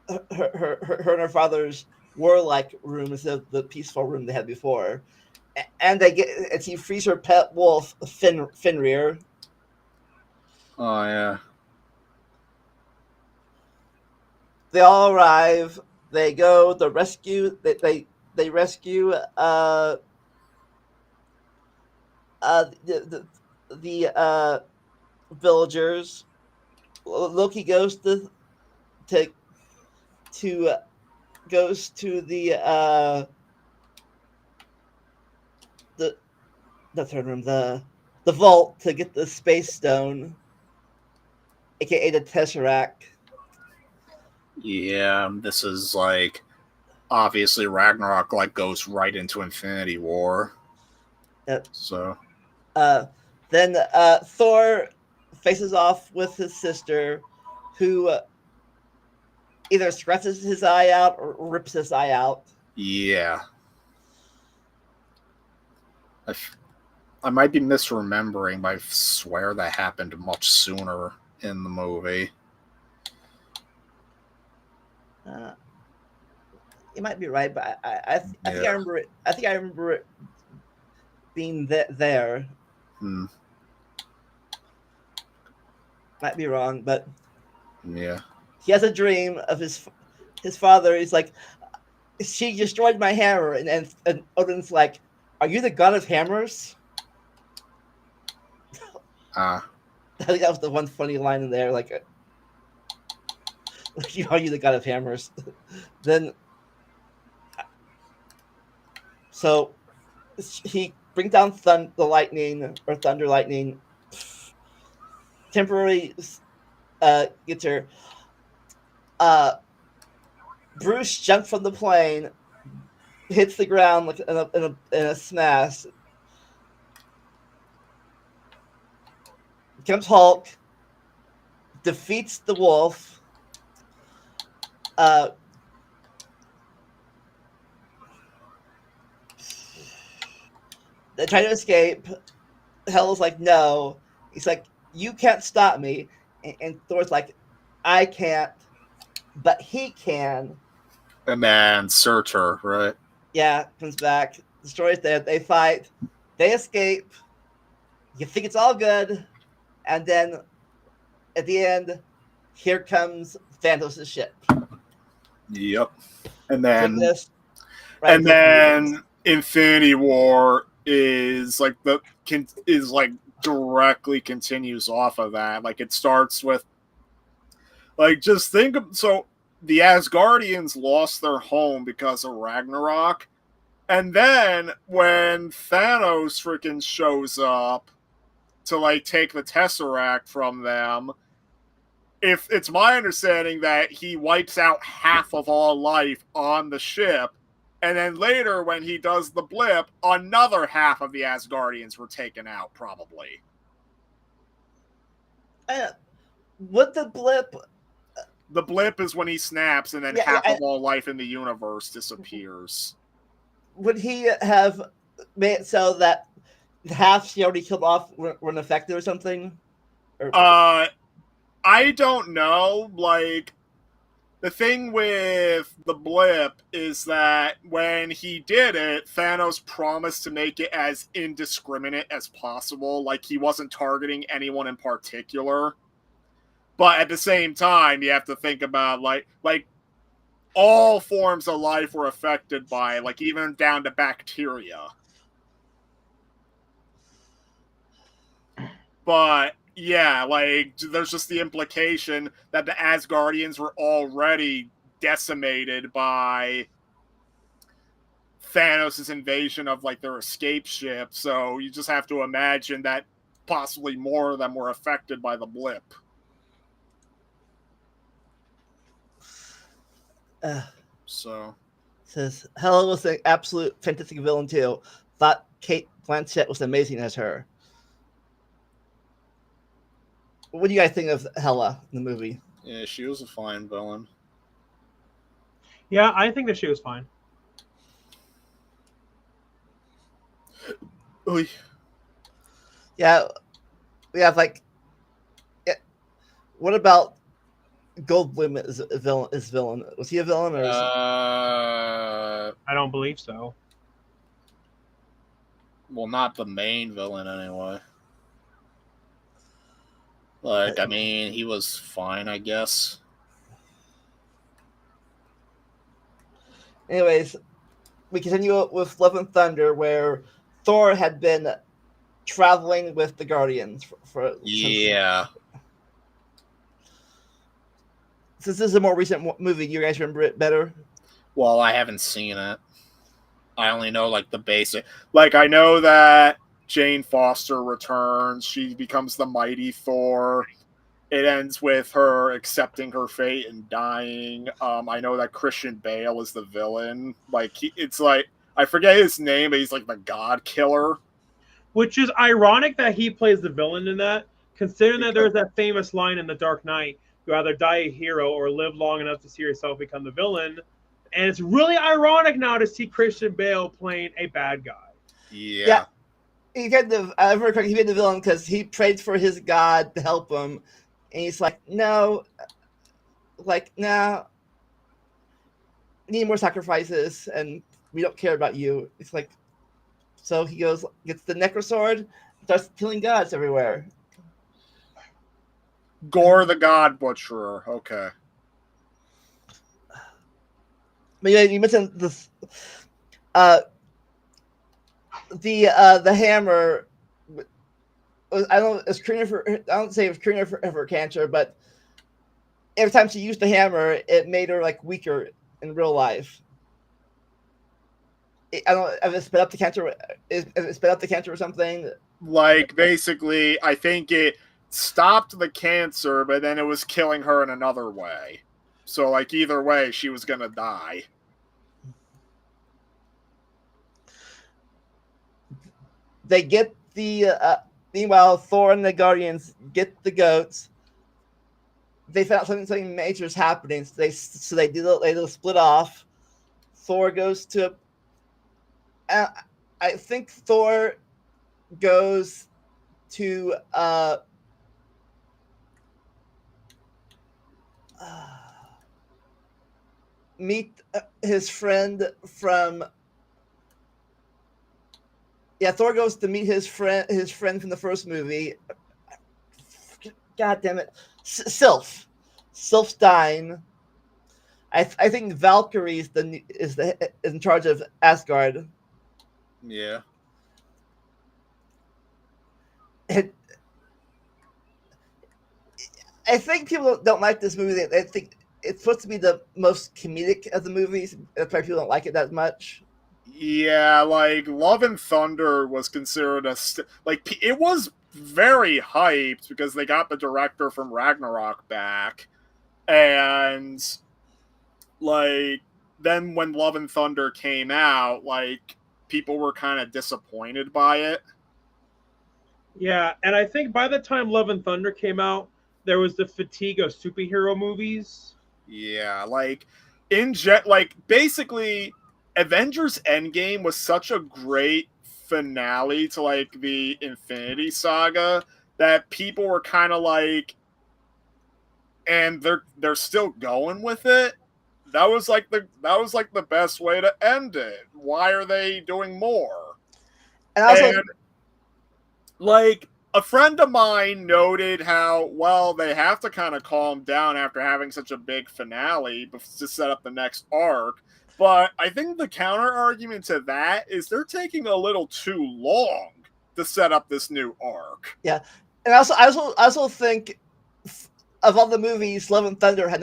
her and her father's warlike room instead of the peaceful room they had before. And she frees her pet wolf, Fenrir. Oh yeah. They all arrive. They go to rescue. They rescue the villagers. Loki goes to goes to the third room, the vault to get the space stone, aka the Tesseract. Yeah, this is like obviously Ragnarok like goes right into Infinity War. Yep. So Then Thor faces off with his sister, who either scratches his eye out or rips his eye out. yeah. I might be misremembering, but I swear that happened much sooner in the movie. You might be right, but I think I remember it. I think I remember it being there. Might be wrong, but yeah. He has a dream of his father. He's like, she destroyed my hammer, and Odin's like, are you the god of hammers? I think that was the one funny line in there. Like, are you the god of hammers? Then, so he brings down the lightning or thunder lightning. Temporarily gets her. Bruce jumps from the plane, hits the ground like in a smash. Comes Hulk, defeats the wolf. They try to escape. Hela's like, no. He's like, you can't stop me. And Thor's like, I can't, but he can. And then Surtur, right? Yeah, comes back, destroys them. They fight. They escape. You think it's all good. And then at the end, here comes Thanos' ship. Yep. And then Infinity War is like directly continues off of that. Like it starts with like just think of so the Asgardians lost their home because of Ragnarok. And then when Thanos freaking shows up to like take the Tesseract from them, if it's my understanding that he wipes out half of all life on the ship, and then later when he does the blip, another half of the Asgardians were taken out, probably. What the blip? The blip is when he snaps, and then half of all life in the universe disappears. Would he have made it so that half she already killed off were unaffected or something? I don't know. Like, the thing with the blip is that when he did it, Thanos promised to make it as indiscriminate as possible. Like, he wasn't targeting anyone in particular. But at the same time, you have to think about, like all forms of life were affected by, like, even down to bacteria. But yeah, like there's just the implication that the Asgardians were already decimated by Thanos' invasion of like their escape ship. So you just have to imagine that possibly more of them were affected by the blip. So Says Hela was an absolute fantastic villain too. Thought Kate Blanchett was amazing as her. What do you guys think of Hela in the movie? Yeah, she was a fine villain. Yeah, I think that she was fine. Oy. Yeah, we have like. What about Goldblum as a villain? Was he a villain or? I don't believe so. Well, not the main villain anyway. Like, I mean, he was fine, I guess. Anyways, we continue with Love and Thunder, where Thor had been traveling with the Guardians for Yeah. Since this is a more recent movie, do you guys remember it better? Well, I haven't seen it. I only know like the basic. Like, I know that Jane Foster returns. She becomes the mighty Thor. It ends with her accepting her fate and dying. I know that Christian Bale is the villain. Like, it's like, I forget his name, but he's like the God Killer. Which is ironic that he plays the villain in that, considering that there's that famous line in The Dark Knight, you either die a hero or live long enough to see yourself become the villain. And it's really ironic now to see Christian Bale playing a bad guy. Yeah. He kind of, he made the villain because he prayed for his God to help him. And he's like, no, need more sacrifices, and we don't care about you. It's like, so he goes, gets the Necrosword, starts killing gods everywhere. Gore the God Butcherer. Okay. But yeah, you mentioned this. The hammer. I don't say it was Karina for cancer, but every time she used the hammer, it made her like weaker in real life. I don't know if it sped up the cancer. If it sped up the cancer or something. Like, basically, I think it stopped the cancer, but then it was killing her in another way. So, like, either way, she was gonna die. They get the. Meanwhile, Thor and the Guardians get the goats. They found something major is happening. So they do split off. Thor goes to. I think Thor goes to meet his friend from. Yeah, Thor goes to meet his friend from the first movie. God damn it, Sylph. Sylph's dying. I think Valkyrie is in charge of Asgard. Yeah. I think people don't like this movie. They think it's supposed to be the most comedic of the movies. That's why people don't like it that much. Yeah, like, Love and Thunder was considered it was very hyped because they got the director from Ragnarok back. And, like, then when Love and Thunder came out, like, people were kind of disappointed by it. Yeah, and I think by the time Love and Thunder came out, there was the fatigue of superhero movies. Yeah, like, basically, Avengers Endgame was such a great finale to, like, the Infinity Saga that people were kind of like, and they're still going with it. That was like the best way to end it. Why are they doing more? And also, like, a friend of mine noted how, well, they have to kind of calm down after having such a big finale to set up the next arc. But I think the counter argument to that is they're taking a little too long to set up this new arc. Yeah. And I also think of all the movies, Love and Thunder it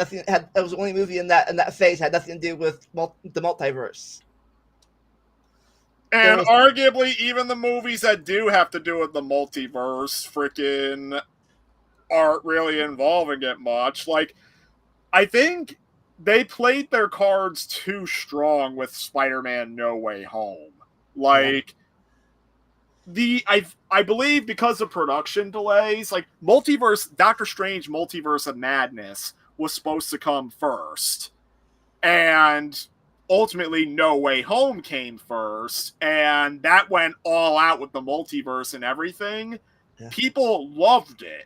was the only movie in that phase had nothing to do with the multiverse. And arguably, even the movies that do have to do with the multiverse, freaking aren't really involving it much. Like, I think they played their cards too strong with Spider-Man No Way Home. Like, I believe because of production delays, like Doctor Strange Multiverse of Madness was supposed to come first. And ultimately No Way Home came first, and that went all out with the multiverse and everything. Yeah. People loved it.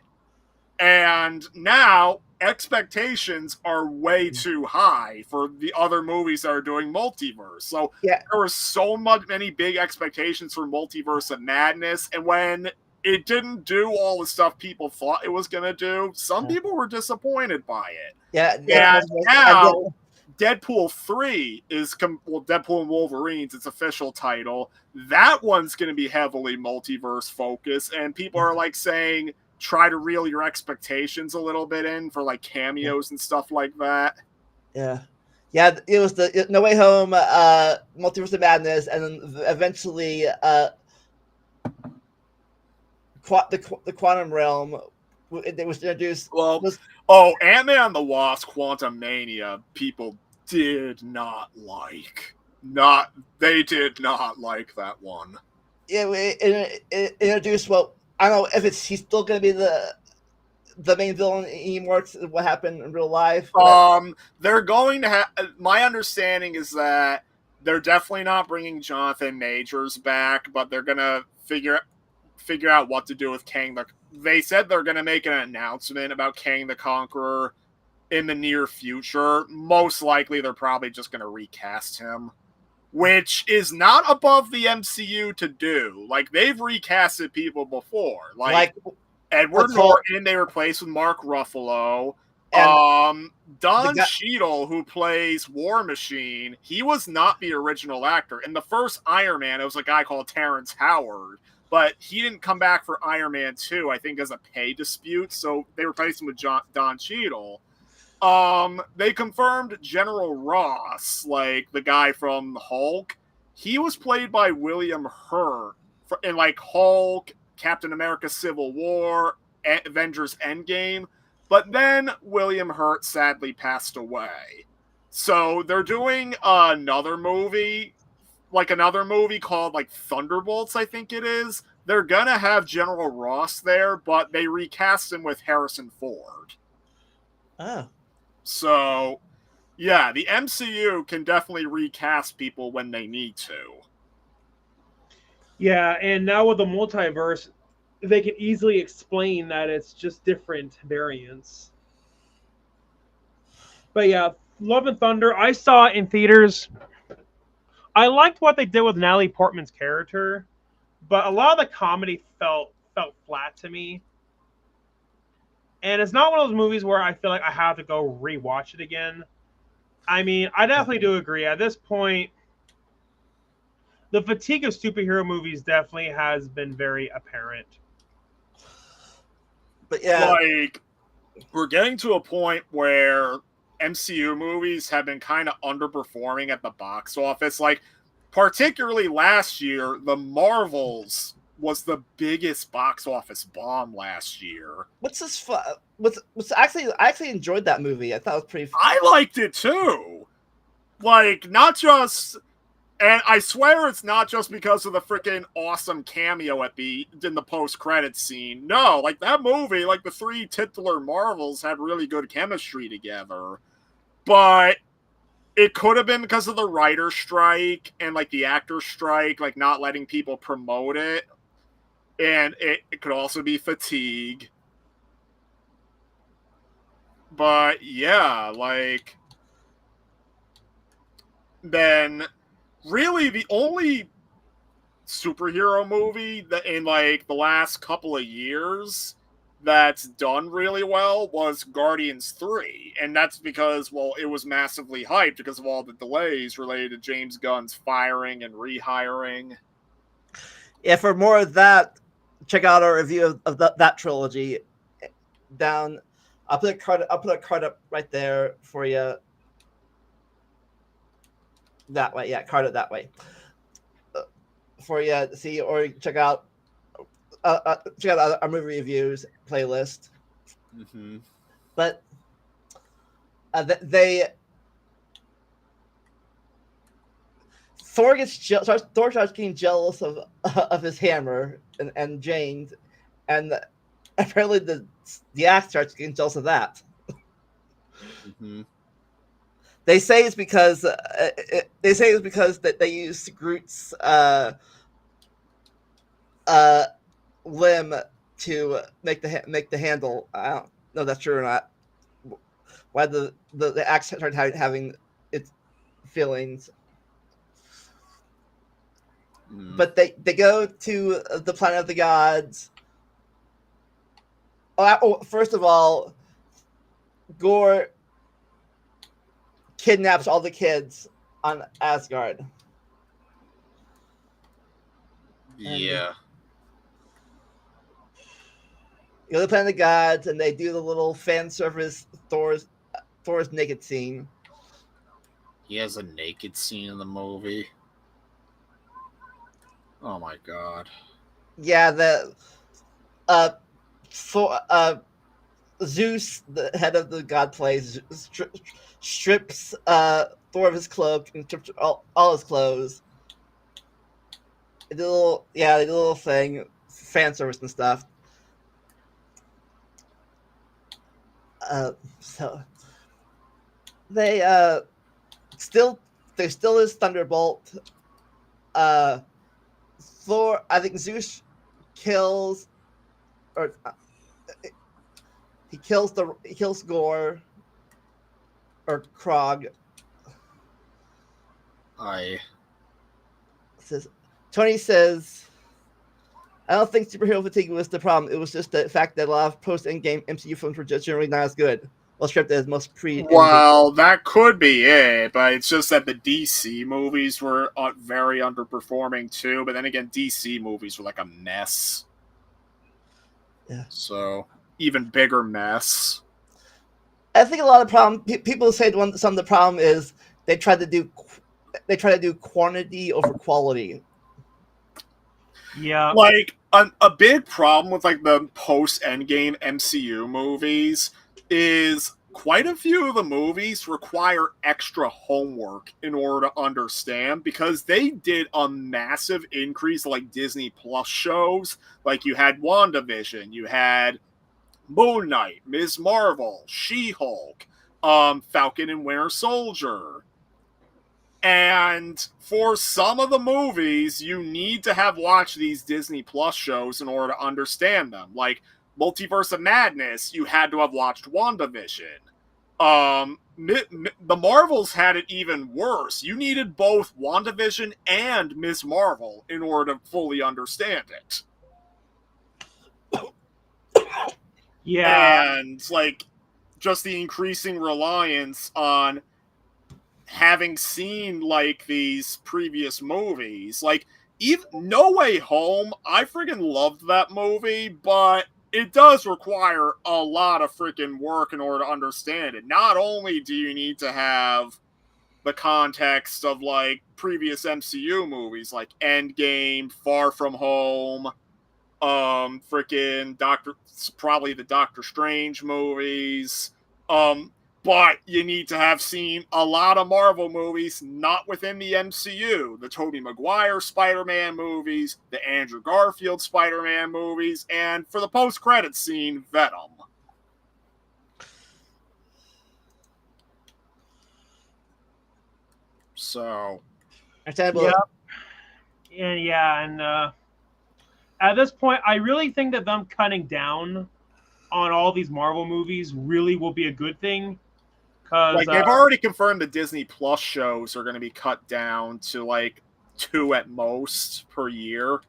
And now expectations are way too high for the other movies that are doing multiverse. So there were so many big expectations for Multiverse of Madness, and when it didn't do all the stuff people thought it was going to do, some people were disappointed by it. Yeah. And now Deadpool 3 is Deadpool and Wolverine's its official title. That one's going to be heavily multiverse focused, and people are like saying, try to reel your expectations a little bit in for like cameos and stuff like that. Yeah. It was the No Way Home, Multiverse of Madness, and then eventually the Quantum Realm. It was introduced. Ant-Man and the Wasp: Quantumania, people did not like. They did not like that one. Yeah, it introduced. Well, I don't know if he's still going to be the main villain anymore. What happened in real life? They're going to have. My understanding is that they're definitely not bringing Jonathan Majors back, but they're going to figure out what to do with Kang. They said they're going to make an announcement about Kang the Conqueror in the near future. Most likely, they're probably just going to recast him, which is not above the MCU to do. Like, they've recasted people before. Like Edward Norton, they replaced with Mark Ruffalo. And Don Cheadle, who plays War Machine, he was not the original actor. In the first Iron Man, it was a guy called Terrence Howard. But he didn't come back for Iron Man 2, I think, as a pay dispute. So they replaced him with Don Cheadle. They confirmed General Ross, like the guy from Hulk. He was played by William Hurt in like Hulk, Captain America: Civil War, Avengers: Endgame. But then William Hurt sadly passed away. So they're doing another movie called like Thunderbolts, I think it is. They're gonna have General Ross there, but they recast him with Harrison Ford. Oh. So, yeah, the MCU can definitely recast people when they need to. Yeah, and now with the multiverse, they can easily explain that it's just different variants. But yeah, Love and Thunder, I saw it in theaters. I liked what they did with Natalie Portman's character, but a lot of the comedy felt flat to me. And it's not one of those movies where I feel like I have to go rewatch it again. I mean, I definitely do agree. At this point, the fatigue of superhero movies definitely has been very apparent. But yeah, like, we're getting to a point where MCU movies have been kind of underperforming at the box office. Like, particularly last year, The Marvels was the biggest box office bomb last year. I actually enjoyed that movie. I thought it was pretty fun. I liked it too. Like, not just, and I swear it's not just because of the freaking awesome cameo in the post-credits scene. No, like that movie, like the three titular Marvels had really good chemistry together. But it could have been because of the writer's strike and like the actor's strike, like not letting people promote it. And it could also be fatigue. But yeah, like, then really the only superhero movie that in like the last couple of years that's done really well was Guardians 3. And that's because, well, it was massively hyped because of all the delays related to James Gunn's firing and rehiring. Yeah, for more of that, check out our review of that trilogy down. I'll put a card up right there for you. That way, yeah, card it that way for you to see, or check out our movie reviews playlist. Mm-hmm. But they Thor starts getting jealous of his hammer and Jane, and apparently the axe starts getting jealous of that. Mm-hmm. They say it's because that they use Groot's limb to make the handle. I don't know if that's true or not. Why the axe started having its feelings. But they go to the planet of the gods. First of all, Gore kidnaps all the kids on Asgard. Yeah. You go to the planet of the gods, and they do the little fan service Thor's naked scene. He has a naked scene in the movie. Oh my god. Yeah, Zeus, the head of the god plays, strips Thor of his cloak and strips all his clothes. They did a little thing, fan service and stuff. So they still is Thunderbolt. Thor, I think Zeus kills, or he kills Gore or Krog. Tony says, I don't think superhero fatigue was the problem. It was just the fact that a lot of post-Endgame MCU films were just generally not as good. Well, scripted as most Well, that could be it, but it's just that the DC movies were very underperforming too. But then again, DC movies were like a mess. Yeah. So, even bigger mess. I think a lot of people say some of the problem is they try to do quantity over quality. Yeah. Like a big problem with like the post Endgame MCU movies is quite a few of the movies require extra homework in order to understand, because they did a massive increase like Disney Plus shows. Like you had WandaVision, you had Moon Knight, Ms. Marvel, She-Hulk, Falcon and Winter Soldier. And for some of the movies, you need to have watched these Disney Plus shows in order to understand them. Like Multiverse of Madness, you had to have watched WandaVision. The Marvels had it even worse. You needed both WandaVision and Ms. Marvel in order to fully understand it. Yeah. And, like, just the increasing reliance on having seen, like, these previous movies. Like, even No Way Home, I freaking loved that movie, but it does require a lot of freaking work in order to understand it. Not only do you need to have the context of, like, previous MCU movies, like Endgame, Far From Home, freaking probably the Doctor Strange movies, but you need to have seen a lot of Marvel movies not within the MCU. The Tobey Maguire Spider-Man movies, the Andrew Garfield Spider-Man movies, and for the post-credits scene, Venom. So, Understandable. And at this point, I really think that them cutting down on all these Marvel movies really will be a good thing. Like, they've already confirmed the Disney Plus shows are going to be cut down to, like, 2 at most per year.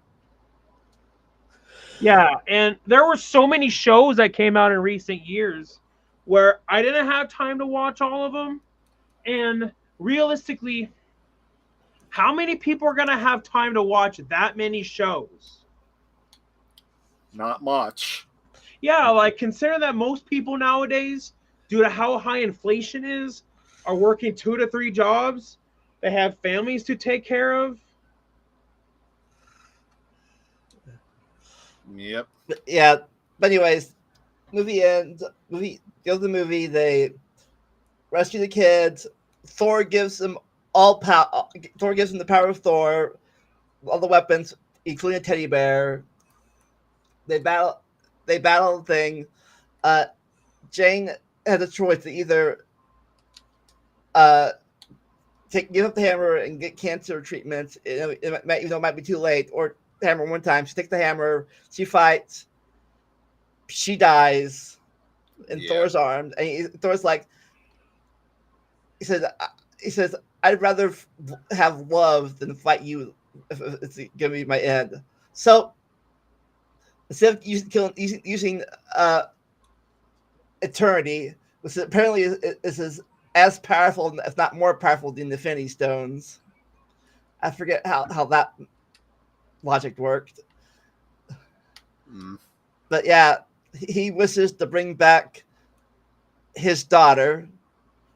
Yeah, and there were so many shows that came out in recent years where I didn't have time to watch all of them. And realistically, how many people are going to have time to watch that many shows? Not much. Yeah, like consider that most people nowadays, due to how high inflation is, are working 2 to 3 jobs. They have families to take care of. Yep. But yeah. But anyways, movie ends. Movie goes to the movie. They rescue the kids. Thor gives them all power. Thor gives them the power of Thor, all the weapons, including a teddy bear. They battle. They battle the thing. Jane has a choice to either give up the hammer and get cancer treatment. Even though it might be too late, or hammer one time. She takes the hammer. She fights. She dies in Thor's arms, and Thor's like, he says, I'd rather have love than fight you if it's gonna be my end. So instead of using eternity, which apparently is as powerful, if not more powerful, than the Infinity Stones. I forget how that logic worked. But yeah, he wishes to bring back his daughter,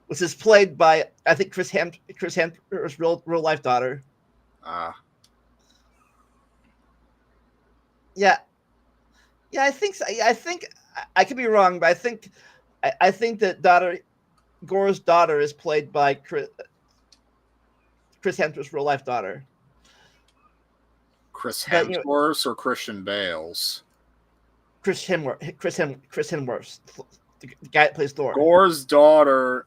which is played by, I think, Chris Hemsworth's real life daughter. Yeah, I think so. I think I could be wrong, but I think that Gore's daughter is played by Chris Hemsworth's real life daughter. Chris Hemsworth or Christian Bale's? Chris Hemsworth, the guy that plays Thor. Gore's daughter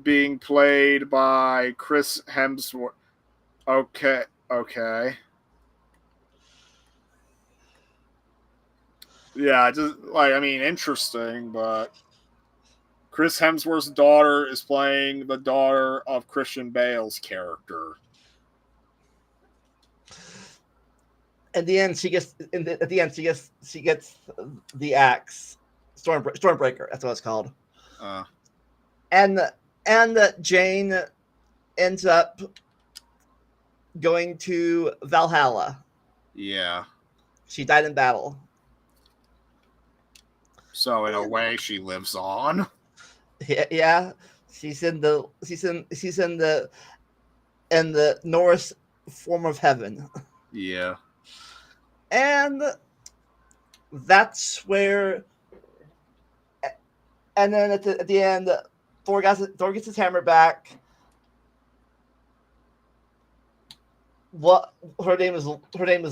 being played by Chris Hemsworth. Okay. Yeah, just interesting, but Chris Hemsworth's daughter is playing the daughter of Christian Bale's character. At the end, she gets the axe, Stormbreaker. That's what it's called. And Jane ends up going to Valhalla. Yeah. She died in battle. So in a way, she lives on. Yeah. She's in the Norse form of heaven. Yeah. And that's where. And then at the end, Thor gets his hammer back. What her name is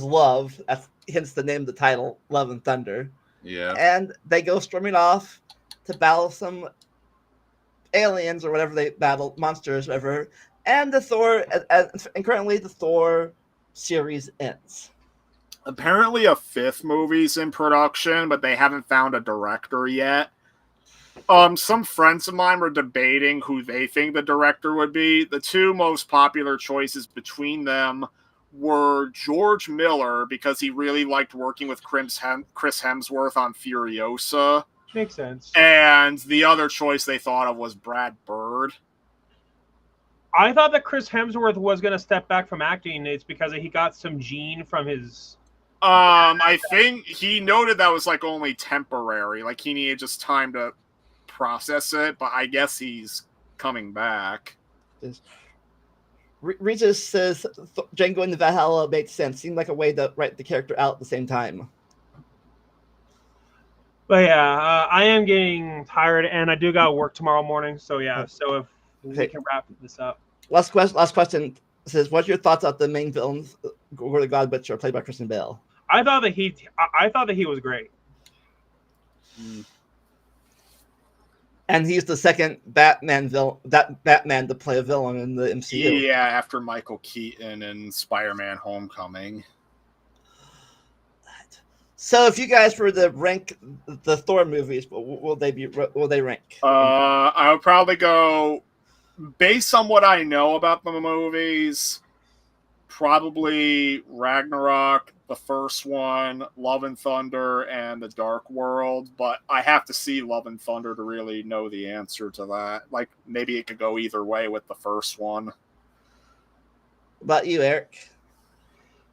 Love. That's hence the name of the title, Love and Thunder. Yeah. And they go storming off to battle some aliens or whatever they battle, monsters, whatever. And currently the Thor series ends. Apparently a 5th movie's in production, but they haven't found a director yet. Some friends of mine were debating who they think the director would be. The 2 most popular choices between them were George Miller, because he really liked working with Chris Hemsworth on Furiosa. Makes sense. And the other choice they thought of was Brad Bird. I thought that Chris Hemsworth was going to step back from acting. It's because he got some gene from his... I think he noted that was only temporary. He needed just time to process it, but I guess he's coming back. Regis says Jane going to Valhalla made sense. Seemed like a way to write the character out at the same time. But yeah, I am getting tired, and I do got to work tomorrow morning. So yeah, so if we can wrap this up. Last question says, "What's your thoughts on the main villains, Gore the God Butcher, played by Christian Bale?" I thought that he was great. And he's the second Batman to play a villain in the MCU. Yeah, after Michael Keaton and Spider-Man: Homecoming. So, if you guys were to rank the Thor movies, will they rank? I would probably go, based on what I know about the movies, probably Ragnarok, the first one, Love and Thunder, and The Dark World. But I have to see Love and Thunder to really know the answer to that. Maybe it could go either way with the first one. What about you, Eric?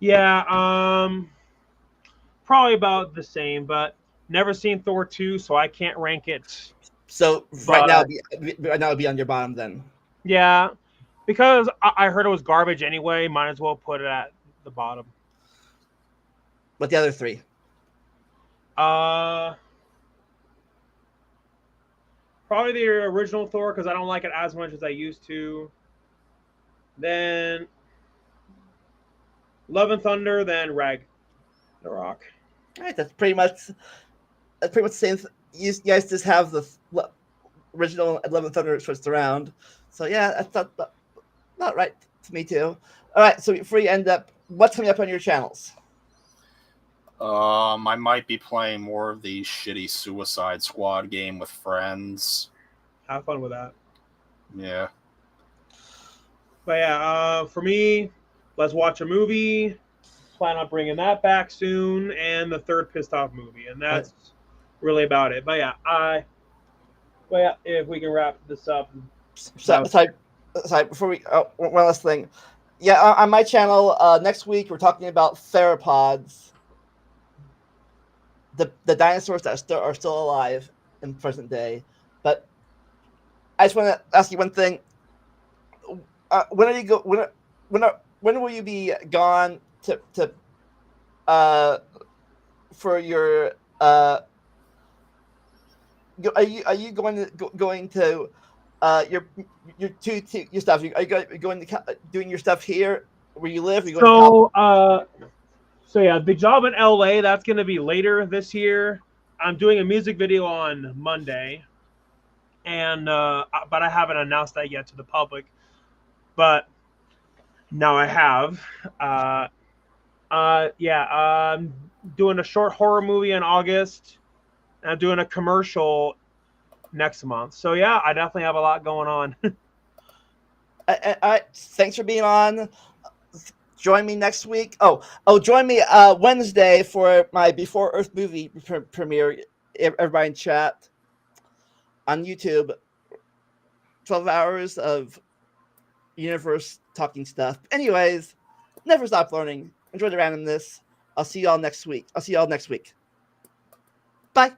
Yeah, probably about the same, but never seen Thor 2, so I can't rank it. So But right now it'd be on your bottom then. yeah, because I heard it was garbage anyway, might as well put it at the bottom. But the other three. Probably the original Thor because I don't like it as much as I used to. Then Love and Thunder, then Ragnarok. All right, that's pretty much the same. You guys just have the original 11 Thunder switched around. So yeah, that's not right to me too. All right, so before you end up, what's coming up on your channels? I might be playing more of the shitty Suicide Squad game with friends. Have fun with that. Yeah. But yeah, for me, let's watch a movie. Plan on bringing that back soon, and the third Pissed Off movie, and that's really about it. But yeah, if we can wrap this up. Sorry, before we one last thing. Yeah, on my channel next week we're talking about theropods, the dinosaurs that are still alive in present day. But I just want to ask you one thing. When are you go? When will you be gone to for your are you going to your stuff? Are you going to doing your stuff here where you live? Are you going So yeah, the job in LA, that's going to be later this year. I'm doing a music video on Monday, and but I haven't announced that yet to the public. But now I have. I'm doing a short horror movie in August, and I'm doing a commercial next month. So yeah, I definitely have a lot going on. Thanks for being on. Join me next week. Join me Wednesday for my Before Earth movie premiere. Everybody in chat on YouTube. 12 hours of universe talking stuff. Anyways, never stop learning. Enjoy the randomness. I'll see y'all next week. Bye.